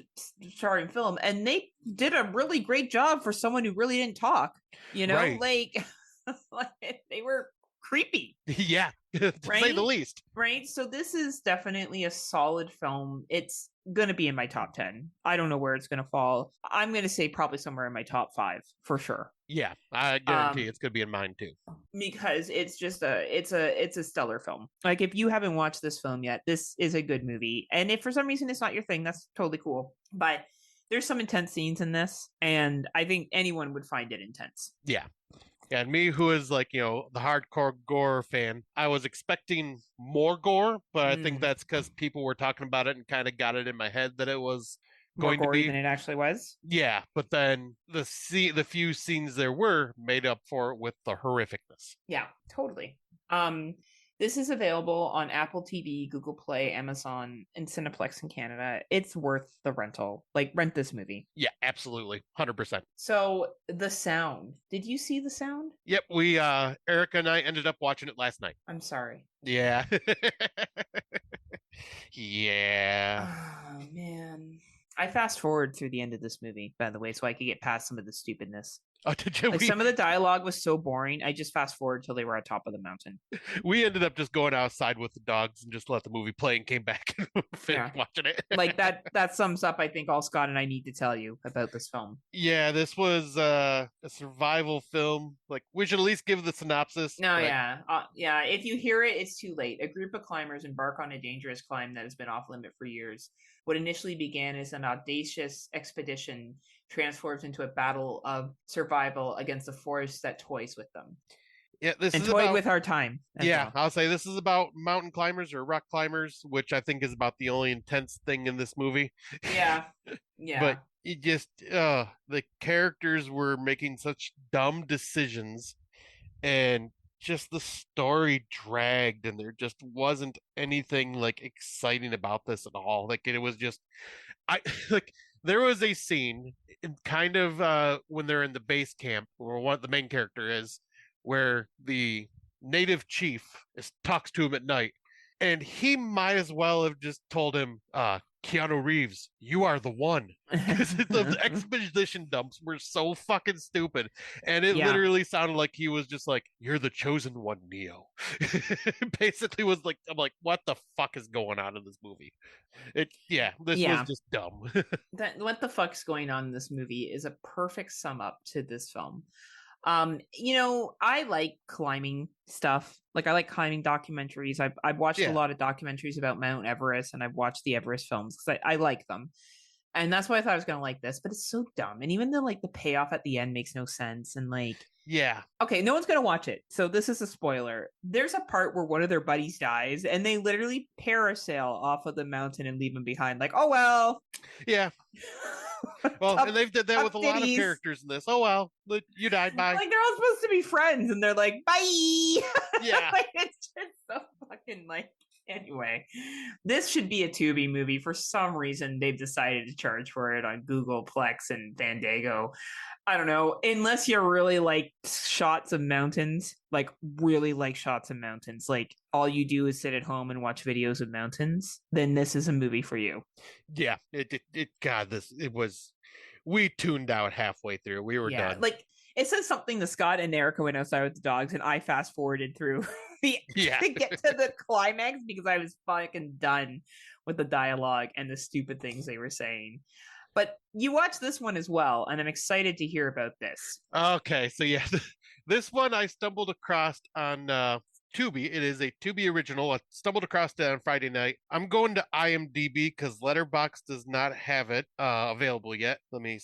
starring film, and they did a really great job for someone who really didn't talk. You know, Right. like they were creepy. Yeah, to say the Right? least. Right? So this is definitely a solid film. It's going to be in my top 10. I don't know where it's going to fall. I'm going to say probably somewhere in my top 5 for sure. Yeah, I guarantee it's going to be in mine too. Because it's just it's a stellar film. Like if you haven't watched this film yet, this is a good movie. And if for some reason it's not your thing, that's totally cool. But there's some intense scenes in this, and I think anyone would find it intense. Yeah. Yeah, and me, who is like, the hardcore gore fan, I was expecting more gore, but I think that's because people were talking about it and kind of got it in my head that it was More going to gory be. than it actually was. Yeah, but then the few scenes there were made up for it with the horrificness. Yeah, totally. This is available on Apple TV, Google Play, Amazon, and Cineplex in Canada. It's worth the rental. Like, rent this movie. Yeah, absolutely, 100%. So, The Sound. Did you see The Sound? Yep, we Erica and I ended up watching it last night. I'm sorry. Yeah. Yeah. Oh man. I fast forward through the end of this movie, by the way, so I could get past some of the stupidness. Oh, did you? Like some of the dialogue was so boring. I just fast forward till they were on top of the mountain. We ended up just going outside with the dogs and just let the movie play and came back and finished watching it. Like that sums up, I think, all Scott and I need to tell you about this film. Yeah, this was a survival film. Like we should at least give the synopsis. No, yeah. Yeah, if you hear it, it's too late. A group of climbers embark on a dangerous climb that has been off limit for years. What initially began as an audacious expedition transforms into a battle of survival against the force that toys with them. Yeah, this and is toyed about with our time. Yeah, well. I'll say this is about mountain climbers or rock climbers, which I think is about the only intense thing in this movie. Yeah. Yeah. But it just the characters were making such dumb decisions, and just the story dragged, and there just wasn't anything like exciting about this at all. Like it was just I like there was a scene in kind of when they're in the base camp where what the main character is, where the native chief talks to him at night, And he might as well have just told him, Keanu Reeves, you are the one. Because the exposition dumps were so fucking stupid. And it Yeah, literally sounded like he was just like, you're the chosen one, Neo. Basically was like, I'm like, what the fuck is going on in this movie? This was yeah. just dumb. That what the fuck's going on in this movie is a perfect sum up to this film. I like climbing stuff. Like I like climbing documentaries. I've watched a Yeah. lot of documentaries about Mount Everest, and I've watched the Everest films because I like them. And that's why I thought I was gonna like this, but it's so dumb. And even the like the payoff at the end makes no sense. And like, Yeah. okay, no one's gonna watch it, so this is a spoiler. There's a part where one of their buddies dies, and they literally parasail off of the mountain and leave him behind. Like, oh well. Yeah. Well, tough, and they've did that tough with a lot of ditties. characters in this. Oh well, you died. Bye. Like they're all supposed to be friends, and they're like, bye. Yeah. Like it's just so fucking like. Anyway, this should be a Tubi movie. For some reason, they've decided to charge for it on Google Plex and Fandango. I don't know. Unless you're really like shots of mountains, like really like shots of mountains, like all you do is sit at home and watch videos of mountains, then this is a movie for you. Yeah. God, it was. We tuned out halfway through. We were Yeah, done. like it says something to Scott and Erica went outside with the dogs, and I fast forwarded through Yeah. to get to the climax because I was fucking done with the dialogue and the stupid things they were saying. But you watch this one as well, and I'm excited to hear about this. Okay, so yeah, this one I stumbled across on Tubi. It is a Tubi original. I stumbled across it on Friday night. I'm going to IMDb because Letterboxd does not have it available yet. Let me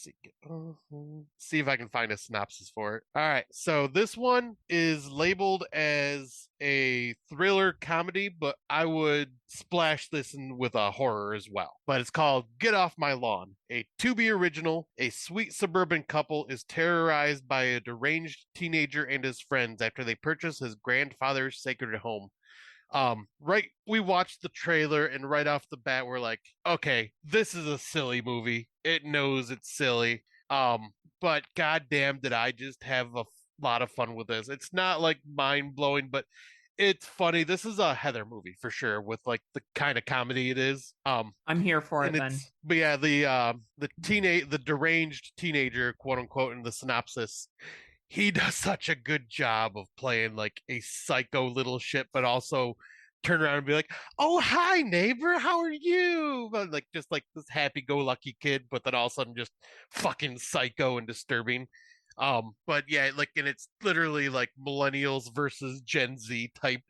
see if I can find a synopsis for it. All right, so this one is labeled as a thriller comedy, but I would splash this in with a horror as well. But it's called Get Off My Lawn, a Tubi original. A sweet suburban couple is terrorized by a deranged teenager and his friends after they purchase his grandfather's sacred home. Right, we watched the trailer, and right off the bat, we're like, okay, this is a silly movie. It knows it's silly. But goddamn, did I just have a lot of fun with this? It's not like mind blowing, but it's funny. This is a Heather movie for sure, with like the kind of comedy it is. I'm here for it And then. it's but yeah, the deranged teenager, quote unquote, in the synopsis, he does such a good job of playing like a psycho little shit, but also turn around and be like, "Oh, hi neighbor, how are you?" But like just like this happy-go-lucky kid, but then all of a sudden just fucking psycho and disturbing. But yeah, like, and it's literally like millennials versus Gen Z type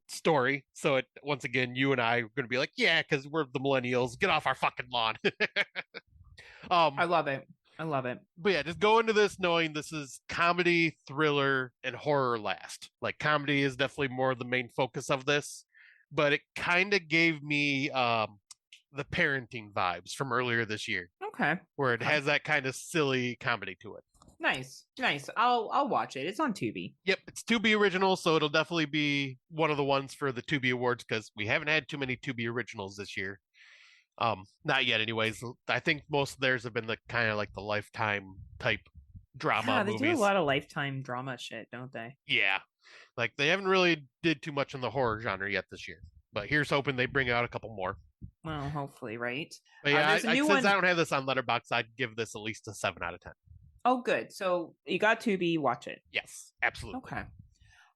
story. So it once again, you and I are going to be like, yeah, because we're the millennials. Get off our fucking lawn. I um, love it. I love it. but yeah, just go into this knowing this is comedy, thriller, and horror last. Like comedy is definitely more the main focus of this, but it kind of gave me the parenting vibes from earlier this year, Okay. where it Okay. has that kind of silly comedy to it. Nice. Nice. I'll watch it. It's on Tubi. Yep, it's Tubi original, so it'll definitely be one of the ones for the Tubi Awards because we haven't had too many Tubi originals this year. Not yet, anyways. I think most of theirs have been the kind of like the Lifetime type drama Yeah, they movies. do a lot of Lifetime drama shit, don't they? Yeah, like they haven't really did too much in the horror genre yet this year. But here's hoping they bring out a couple more. Well, hopefully, right? But yeah, There's a new since one. I don't have this on Letterboxd, I'd give this at least a 7 out of 10. Oh, good. So you got Tubi. Watch it. Yes, absolutely. Okay.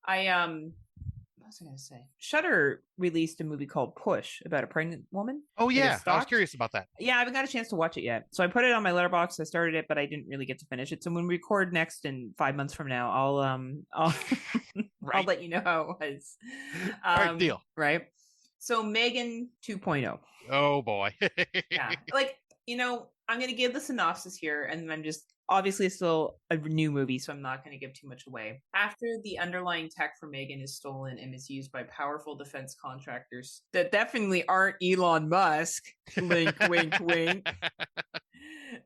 What was I gonna say? Shudder released a movie called Push about a pregnant woman. Oh that is yeah, I was stalked. curious about that. Yeah, I haven't got a chance to watch it yet. So I put it on my letterbox. I started it, but I didn't really get to finish it. So when we record next in 5 months from now, I'll Right. I'll let you know how it was. All right, deal. Right. So Megan 2.0. Oh boy. Yeah. Like, I'm gonna give the synopsis here, and I'm just obviously it's still a new movie, so I'm not going to give too much away. After the underlying tech for Megan is stolen and misused by powerful defense contractors that definitely aren't Elon Musk, link, wink, wink,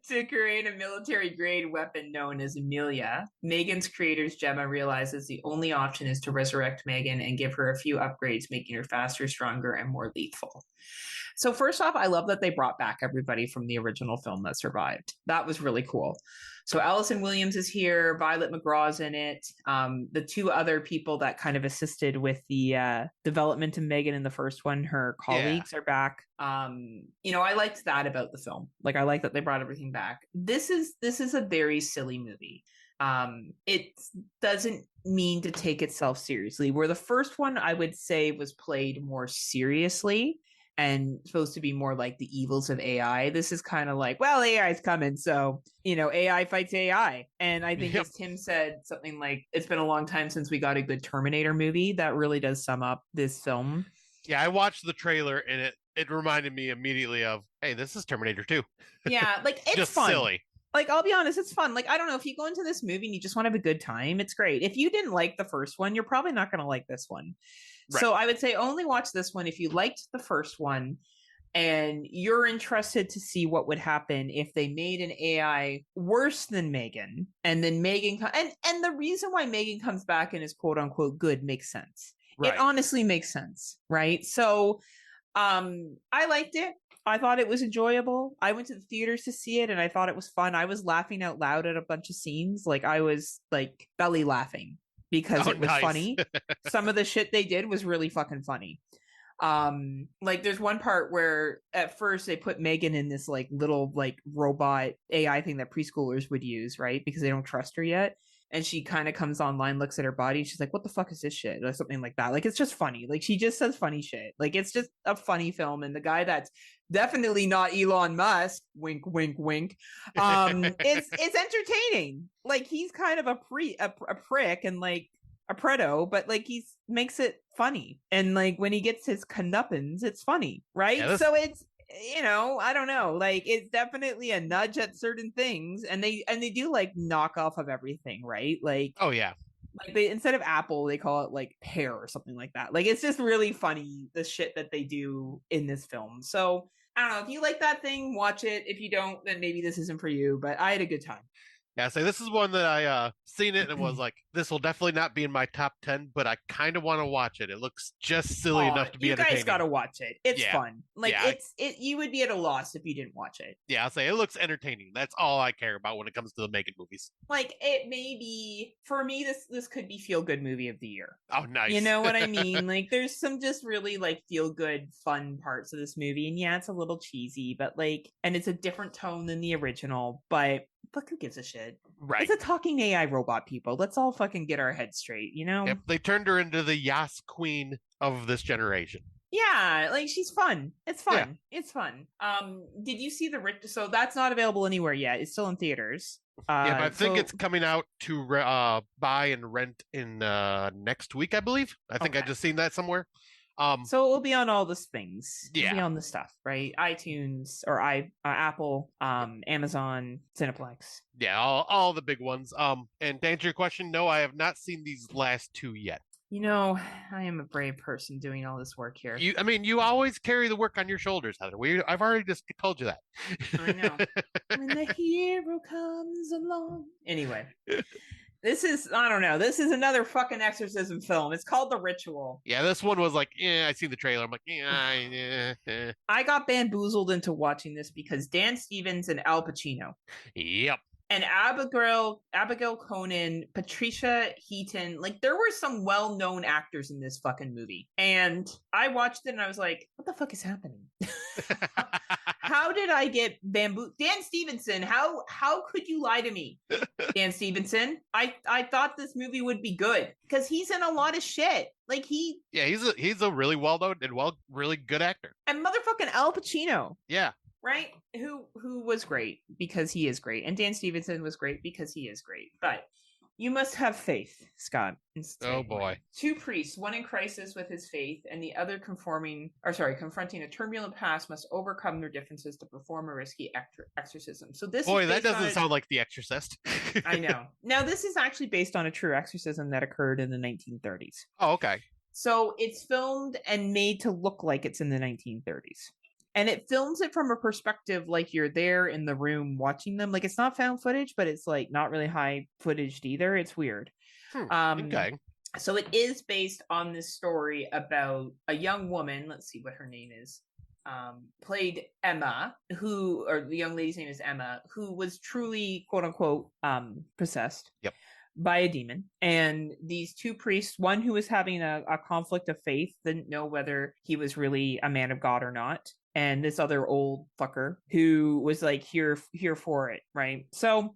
to create a military-grade weapon known as Amelia, Megan's creators Gemma realizes the only option is to resurrect Megan and give her a few upgrades, making her faster, stronger, and more lethal. So first off, I love that they brought back everybody from the original film that survived. That was really cool. So Allison Williams is here, Violet McGraw's in it. The two other people that kind of assisted with the development of Megan in the first one, her Yeah. colleagues are back. I liked that about the film. Like I like that they brought everything back. This is a very silly movie. It doesn't mean to take itself seriously. Where the first one, I would say, was played more seriously and supposed to be more like the evils of AI. This is kind of like, well, AI is coming, so AI fights AI. And I think, Yep. as Tim said, something like, it's been a long time since we got a good Terminator movie. That really does sum up this film. Yeah, I watched the trailer and it reminded me immediately of, hey, this is Terminator 2. Yeah, like it's Just fun. silly. Like, I'll be honest, it's fun. Like, I don't know, if you go into this movie and you just want to have a good time, it's great. If you didn't like the first one, you're probably not going to like this one. Right. So I would say only watch this one if you liked the first one and you're interested to see what would happen if they made an AI worse than Megan, and then Megan and the reason why Megan comes back and is quote unquote good makes sense. It Right. honestly makes sense, right? So I liked it. I thought it was enjoyable. I went to the theaters to see it and I thought it was fun. I was laughing out loud at a bunch of scenes. Like I was like belly laughing because Oh, it was nice. funny. Some of the shit they did was really fucking funny. Like there's one part where at first they put Megan in this like little like robot AI thing that preschoolers would use, right? Because they don't trust her yet. And she kind of comes online, looks at her body, and she's like, "What the fuck is this shit?" Or something like that. Like it's just funny. Like she just says funny shit. Like it's just a funny film. And the guy that's definitely not Elon Musk, wink, wink, wink, it's entertaining. Like he's kind of a prick and like a preto, but like he makes it funny. And like when he gets his comeuppance, it's funny, right? Yeah, this So it's I don't know, like it's definitely a nudge at certain things, and they do like knock off of everything, right? oh yeah. Like they, instead of Apple, they call it like pear or something like that. Like it's just really funny, the shit that they do in this film. So I don't know, if you like that thing, watch it. If you don't, then maybe this isn't for you, but I had a good time. Yeah, so this is one that I seen it and was like, this will definitely not be in my top 10, but I kind of want to watch it. It looks just silly Oh, enough to be you guys entertaining. gotta watch it. It's Yeah. fun. Like Yeah, you would be at a loss if you didn't watch it. yeah, I'll say it looks entertaining. That's all I care about when it comes to the Megan movies. Like it may be, for me, this could be feel good movie of the year. Oh, You nice. know what I mean? Like there's some just really like feel good fun parts of this movie, and yeah, it's a little cheesy, but like, and it's a different tone than the original, but who gives a shit? Right. It's a talking AI robot, people. Let's all fucking get our heads straight, you know? Yep, they turned her into the Yas queen of this generation. Yeah, like she's fun. It's Yeah. fun. It's fun. Did you see the Rich? So that's not available anywhere yet. It's still in theaters. Yep, I think So it's coming out to buy and rent in next week, I believe. I think I okay. just seen that somewhere. So it will be on all the things. It'll be Yeah. on the stuff, right? iTunes or Apple, Amazon, Cineplex. Yeah, all the big ones. And to answer your question, no, I have not seen these last two yet. I am a brave person doing all this work here. I mean, you always carry the work on your shoulders, Heather. I've already just told you that. I know. When the hero comes along. Anyway, I don't know. This is another fucking exorcism film. It's called The Ritual. Yeah, this one was like, yeah, I seen the trailer. I'm like, yeah. I got bamboozled into watching this because Dan Stevens and Al Pacino. Yep. And Abigail Conan, Patricia Heaton, like there were some well-known actors in this fucking movie. And I watched it and I was like, what the fuck is happening? How did I get bamboo? Dan Stevenson, how could you lie to me? Dan Stevenson, I thought this movie would be good because he's in a lot of shit. Like yeah, he's a really well known and really good actor. And motherfucking Al Pacino. Yeah. Right? Who was great because he is great. And Dan Stevenson was great because he is great. But you must have faith, Scott. Oh boy. Two priests, one in crisis with his faith, and the other confronting a turbulent past, must overcome their differences to perform a risky exorcism. So this that doesn't sound like The Exorcist. I know. Now this is actually based on a true exorcism that occurred in the 1930s. Oh, okay. So it's filmed and made to look like it's in the 1930s. And it films it from a perspective like you're there in the room watching them. Like it's not found footage, but it's like not really high footage either. It's weird. Okay. So it is based on this story about a young woman. Let's see what her name is. played Emma, or the young lady's name is Emma, who was truly quote unquote possessed. Yep. By a demon. And these two priests, one who was having a conflict of faith, didn't know whether he was really a man of God or not. And this other old fucker who was like here for it, right? So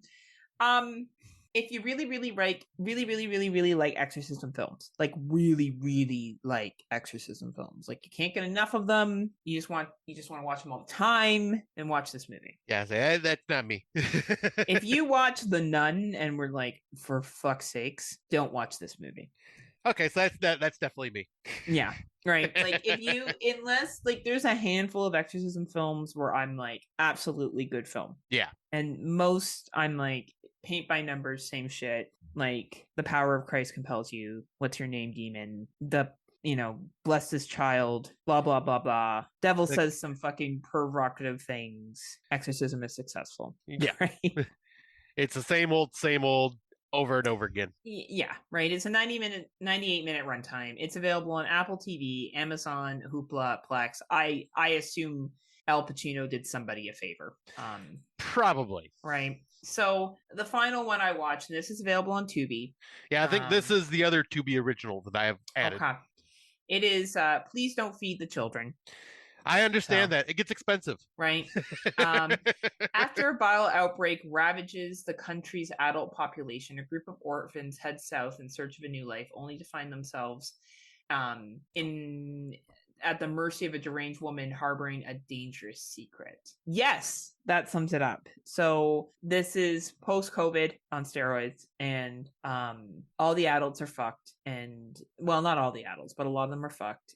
if you really like exorcism films, like really like exorcism films, like you can't get enough of them, you just want to watch them all the time, then watch this movie. Yeah, that's not me. If you watch The Nun and were like, for fuck's sakes, don't watch this movie. Okay, so that's definitely me. Yeah, right. Like unless like there's a handful of exorcism films where I'm like, absolutely good film. Yeah. And most I'm like paint by numbers, same shit. Like The Power of Christ Compels You, What's Your Name, Demon, bless this child, blah blah blah blah. Devil says some fucking provocative things. Exorcism is successful. Yeah. Right? It's the same old over and over again. Yeah, right. It's a 98-minute runtime. It's available on Apple TV, Amazon, Hoopla, Plex. I assume Al Pacino did somebody a favor. Probably. Right. So the final one I watched, and this is available on Tubi. Yeah, I think this is the other Tubi original that I have added. Okay. It is Please Don't Feed the Children. I understand that. It gets expensive. Right. After a bile outbreak ravages the country's adult population, a group of orphans head south in search of a new life, only to find themselves at the mercy of a deranged woman harboring a dangerous secret. Yes, that sums it up. So this is post-COVID on steroids, and all the adults are fucked, and well, not all the adults, but a lot of them are fucked.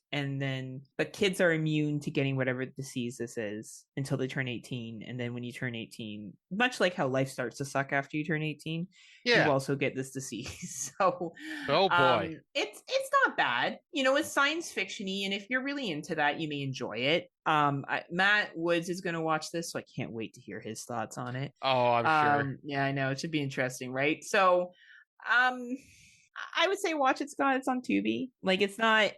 But kids are immune to getting whatever disease this is until they turn 18, and then when you turn 18, much like how life starts to suck after you turn 18, you also get this disease. So, oh boy, it's not bad. It's science fiction-y, and if you're really into that, you may enjoy it. Matt Woods is going to watch this, so I can't wait to hear his thoughts on it. Oh, I'm sure. Yeah, I know, it should be interesting, right? So, I would say watch it, Scott. It's on Tubi. Like, it's not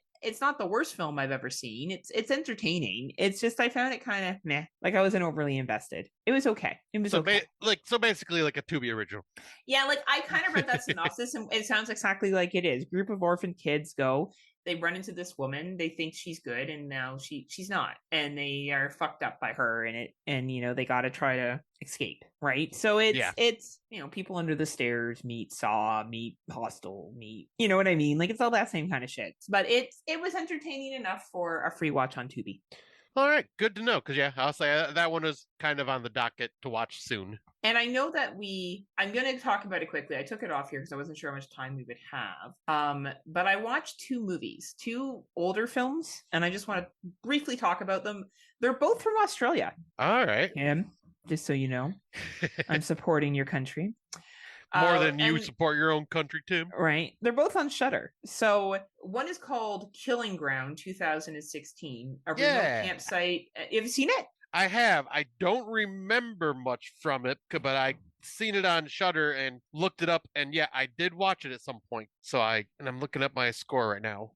the worst film I've ever seen. It's entertaining. It's just I found it kind of meh. Like I wasn't overly invested. It was okay. It was okay. So basically like a Tubi original. Yeah, like I kind of read that synopsis and it sounds exactly like it is. Group of orphan kids go. They run into this woman. They think she's good, and now she's not, and they are fucked up by her. And they got to try to escape, right? So it's people under the stairs meet Saw, meet Hostel, meet what I mean? Like it's all that same kind of shit. But it was entertaining enough for a free watch on Tubi. All right, good to know. Because I'll say that one is kind of on the docket to watch soon. And I know that I'm going to talk about it quickly. I took it off here because I wasn't sure how much time we would have. But I watched two older films, and I just want to briefly talk about them. They're both from Australia. All right. And just so you know, I'm supporting your country. More than you support your own country, Tim. Right. They're both on Shudder. So one is called Killing Ground 2016, a remote campsite. Have you seen it? I have. I don't remember much from it, but I seen it on Shudder and looked it up, and yeah, I did watch it at some point. So I'm looking up my score right now.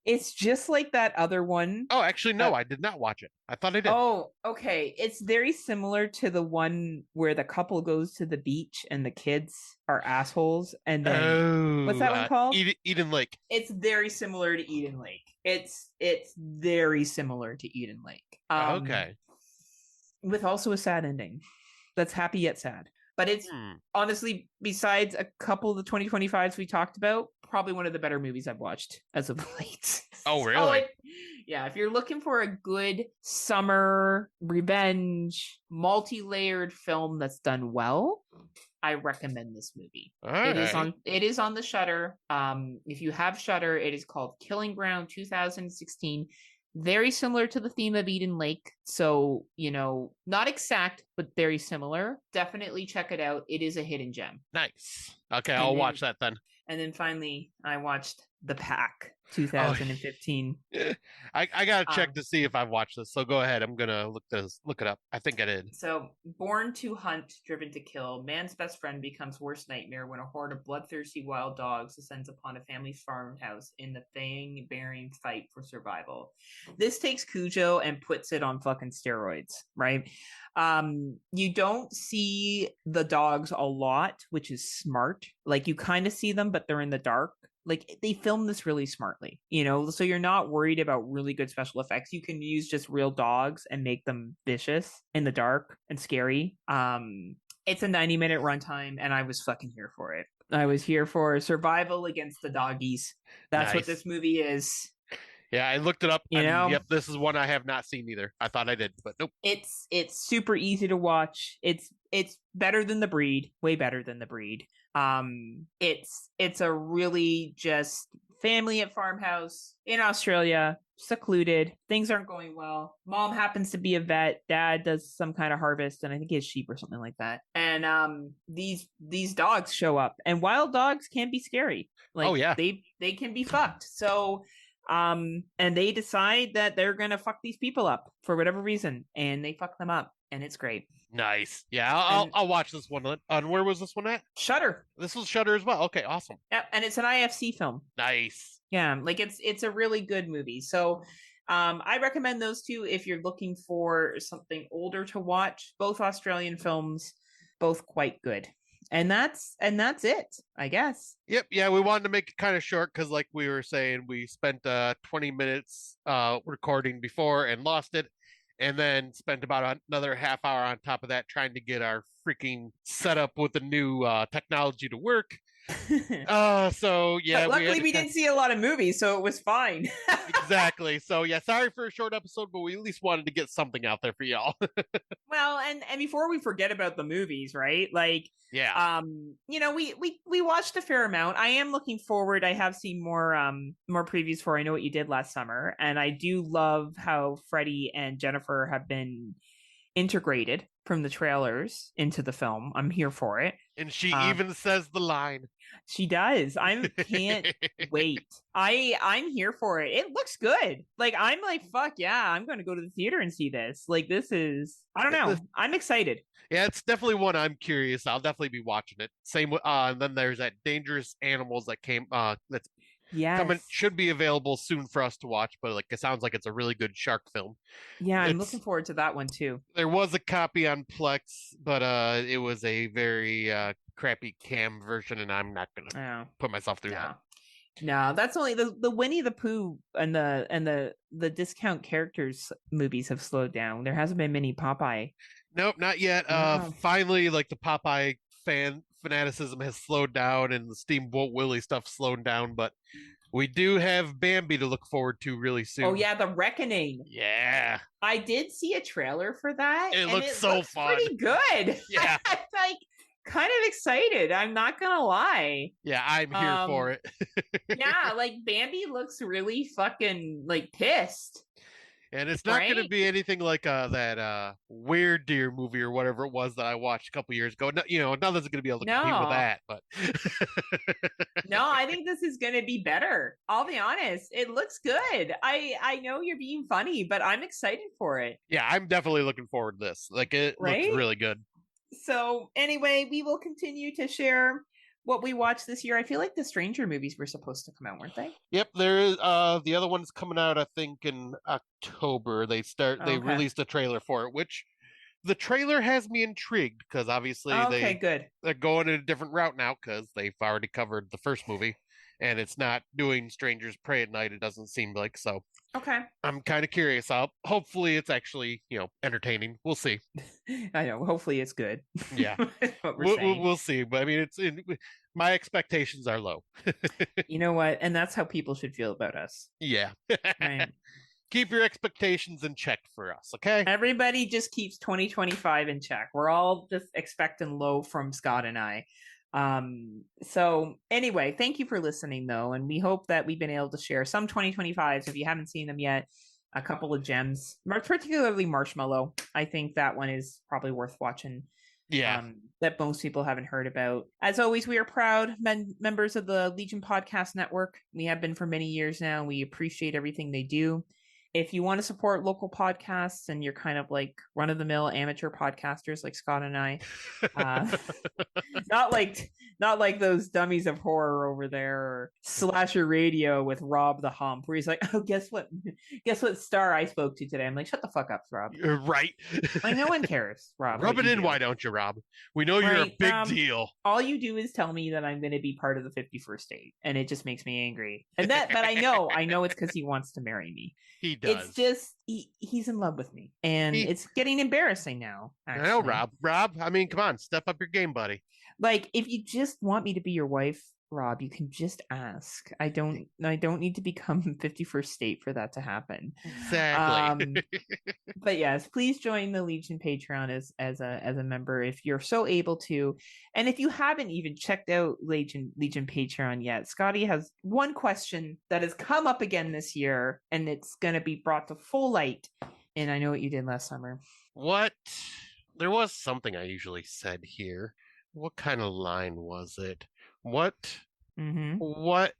It's just like that other one. Oh, actually, no, I did not watch it. I thought I did. Oh, okay. It's very similar to the one where the couple goes to the beach and the kids are assholes, and then what's that one called? Eden Lake. It's very similar to Eden Lake. It's very similar to Eden Lake. Okay. With also a sad ending. That's happy yet sad. But it's honestly, besides a couple of the 2025s we talked about, probably one of the better movies I've watched as of late. Oh, really? Yeah, if you're looking for a good summer revenge, multi-layered film that's done well, I recommend this movie. It is on the Shudder. If you have Shudder, it is called Killing Ground 2016. Very similar to the theme of Eden Lake. So, not exact, but very similar. Definitely check it out. It is a hidden gem. Nice. Okay, I'll watch that then. And then finally, I watched The Pack, Oh, 2015. I gotta check Um, to see if I've watched this. So go ahead. I'm gonna look it up. I think I did. So, born to hunt, driven to kill, man's best friend becomes worst nightmare when a horde of bloodthirsty wild dogs descends upon a family's farmhouse in the fang-bearing fight for survival. This takes Cujo and puts it on fucking steroids, right? You don't see the dogs a lot, which is smart. Like you kind of see them, but they're in the dark. Like they film this really smartly, so you're not worried about really good special effects. You can use just real dogs and make them vicious in the dark and scary. It's a 90-minute runtime, and I was fucking here for it. I was here for survival against the doggies. That's what Nice. this movie is. Yeah, I looked it up, you and know yep, this is one I have not seen either. I thought I did, but nope. it's super easy to watch. It's better than The Breed, way better than The Breed. It's a really just family at farmhouse in Australia, secluded. Things aren't going well. Mom happens to be a vet. Dad does some kind of harvest, and I think he has sheep or something like that. And these dogs show up, and wild dogs can be scary. Oh Like yeah, they can be fucked. So and they decide that they're gonna fuck these people up for whatever reason, and they fuck them up, and it's great. nice. Yeah, And I'll watch this one. On where was this one at? Shudder. This was Shutter as well. Okay, awesome. Yeah, and it's an IFC film. Nice. Yeah, like it's a really good movie. So I recommend those two if you're looking for something older to watch. Both Australian films, both quite good. And that's it, I guess. Yep. Yeah, we wanted to make it kind of short because, like we were saying, we spent 20 minutes recording before and lost it, and then spent about another half hour on top of that trying to get our freaking setup with the new technology to work. So yeah, But we had luckily to we didn't see a lot of movies, so it was fine. exactly. So yeah, sorry for a short episode, but we at least wanted to get something out there for y'all. Well, and before we forget about the movies, right? Like, Yeah. we watched a fair amount. I am looking forward. I have seen more previews for I Know What You Did Last Summer, and I do love how Freddie and Jennifer have been integrated from the trailers into the film. I'm here for it. And she Um, even says the line. she does. I can't wait. I'm here for it. It looks good. Like I'm like fuck yeah, I'm going to go to the theater and see this. Like this is I don't know. I'm excited. Yeah, it's definitely one I'm curious. I'll definitely be watching it. Same with and then there's that Dangerous Animals that came that's coming, Yes. should be available soon for us to watch, but like it sounds like it's a really good shark film. Yeah, I'm It's looking forward to that one too. there was a copy on Plex, but it was a very crappy cam version, and I'm not gonna Oh, put myself through that. no. No, that's only the Winnie the Pooh and the discount characters movies have slowed down. There hasn't been many Popeye. Nope, not yet. No. Finally, like the Popeye fanaticism has slowed down, and the Steamboat Willie stuff slowed down, but we do have Bambi to look forward to really soon. Oh yeah, The Reckoning. Yeah. I did see a trailer for that, It and looks it so looks fun. pretty good. Yeah. I'm like kind of excited. I'm not gonna lie. Yeah, I'm here for it. Yeah, like Bambi looks really fucking like pissed. And it's not going to Right? be anything like that Weird Deer movie or whatever it was that I watched a couple years ago. No, nothing's going to be able to compete with No. that. But No, I think this is gonna be better. I'll be honest. It looks good. I know you're being funny, but I'm excited for it. yeah, I'm definitely looking forward to this. Like it looks Right? really good. So anyway, we will continue to share what we watched this year. I feel like the Stranger movies were supposed to come out, weren't they? Yep, there is the other one's coming out I think in October. They Okay. released a trailer for it, which the trailer has me intrigued because obviously Okay, good. they're going in a different route now because they've already covered the first movie and it's not doing Strangers Prey at Night, it doesn't seem like. So Okay. I'm kind of curious. Hopefully it's actually, entertaining. We'll see. I know. Hopefully it's good. Yeah. What we're saying. We'll see. But I mean, my expectations are low. You know what? And that's how people should feel about us. Yeah. Right. Keep your expectations in check for us, okay? Everybody just keeps 2025 in check. We're all just expecting low from Scott and I. So anyway, thank you for listening though, and we hope that we've been able to share some 2025s if you haven't seen them yet. A couple of gems, particularly Marshmallow. I think that one is probably worth watching. Yeah. That most people haven't heard about. As always, we are proud members of the Legion Podcast Network. We have been for many years now. We appreciate everything they do. If you want to support local podcasts and you're kind of like run of the mill amateur podcasters like Scott and I, not like those dummies of horror over there, or Slasher Radio with Rob the Hump, where he's like, oh, guess what star I spoke to today? I'm like, shut the fuck up, Rob. You're right. Like, no one cares, Rob. Rub it in, why don't you, Rob? We know you're a big deal. All you do is tell me that I'm going to be part of the 51st date, and it just makes me angry. And but I know it's because he wants to marry me. He does. It's just he's in love with me, and it's getting embarrassing now. Actually. I know, Rob. I mean, come on, step up your game, buddy. Like, if you just want me to be your wife, Rob, you can just ask. I don't need to become 51st State for that to happen. Exactly. But yes, please join the Legion Patreon as a member if you're so able to. And if you haven't even checked out Legion Patreon yet, Scotty has one question that has come up again this year, and it's going to be brought to full light. And I know what you did last summer. What? There was something I usually said here. What kind of line was it? What? Mm-hmm. What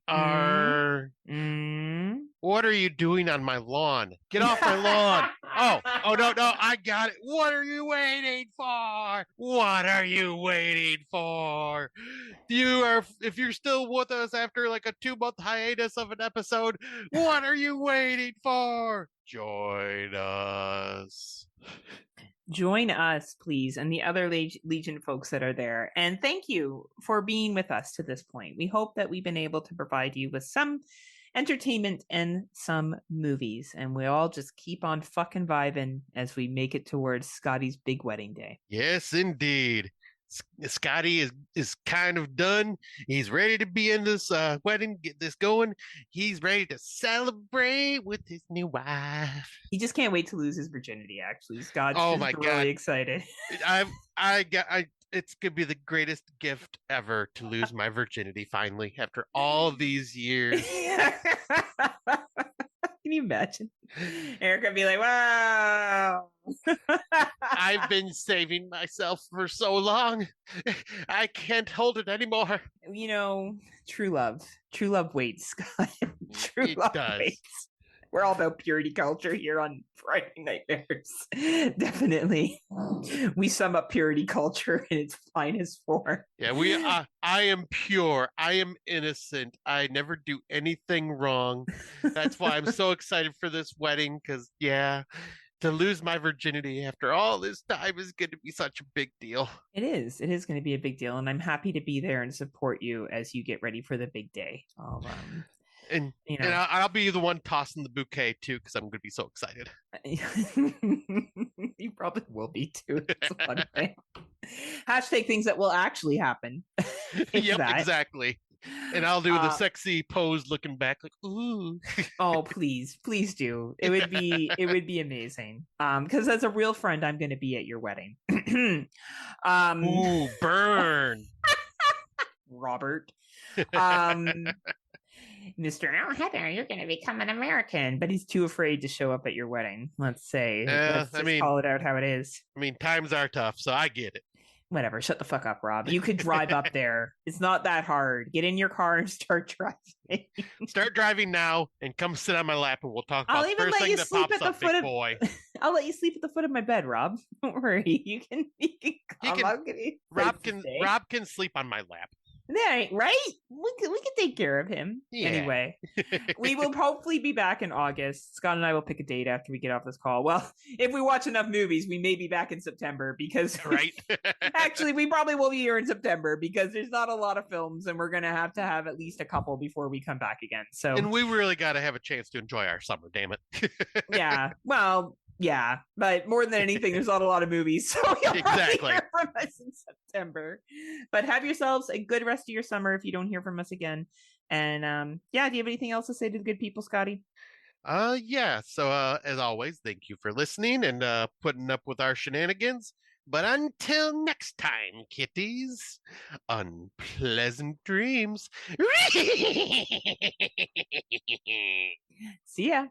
are you doing on my lawn? Get off my lawn! Oh no, I got it. What are you waiting for? What are you waiting for? If you're still with us after like a 2-month hiatus of an episode, what are you waiting for? Join us. Join us, please, and the other Legion folks that are there. And thank you for being with us to this point. We hope that we've been able to provide you with some entertainment and some movies. And we all just keep on fucking vibing as we make it towards Scotty's big wedding day. Yes, indeed. Scotty is kind of done. He's ready to be in this wedding, get this going. He's ready to celebrate with his new wife. He just can't wait to lose his virginity. Actually, Scott's really God. excited. It's gonna be the greatest gift ever to lose my virginity finally after all these years. Can you imagine? Erica be like, wow. I've been saving myself for so long. I can't hold it anymore. You know, true love waits, Scott. True love waits. We're all about purity culture here on Friday Nightmares. Definitely. We sum up purity culture in its finest form. Yeah, I am pure. I am innocent. I never do anything wrong. That's why I'm so excited for this wedding, because, to lose my virginity after all this time is going to be such a big deal. It is. It is going to be a big deal, and I'm happy to be there and support you as you get ready for the big day. And I'll be the one tossing the bouquet too, because I'm going to be so excited. You probably will be too. It's a fun thing. Hashtag things that will actually happen. Yep, exactly. And I'll do the sexy pose, looking back like, ooh. Oh, please do. It would be amazing. Because as a real friend, I'm going to be at your wedding. Ooh, burn, Robert. Mr. Oh, Heather, you're going to become an American, but he's too afraid to show up at your wedding. Let's say. Let's call it out how it is. I mean, times are tough, so I get it. Whatever. Shut the fuck up, Rob. You could drive up there. It's not that hard. Get in your car and start driving. Start driving now and come sit on my lap and we'll talk about the first thing that pops up, big boy. I'll let you sleep at the foot of my bed, Rob. Don't worry. You can come. Rob can sleep on my lap. Yeah, right? We can take care of him. Yeah. Anyway, we will hopefully be back in August. Scott and I will pick a date after we get off this call. Well, if we watch enough movies, we may be back in September because right. Actually, we probably will be here in September because there's not a lot of films and we're going to have at least a couple before we come back again. So, and we really got to have a chance to enjoy our summer, damn it. Yeah. Well, yeah, but more than anything, there's not a lot of movies, so you'll exactly hear from us in September. But have yourselves a good rest of your summer if you don't hear from us again. And do you have anything else to say to the good people, Scotty? Yeah. So as always, thank you for listening and putting up with our shenanigans. But until next time, kitties, unpleasant dreams. See ya.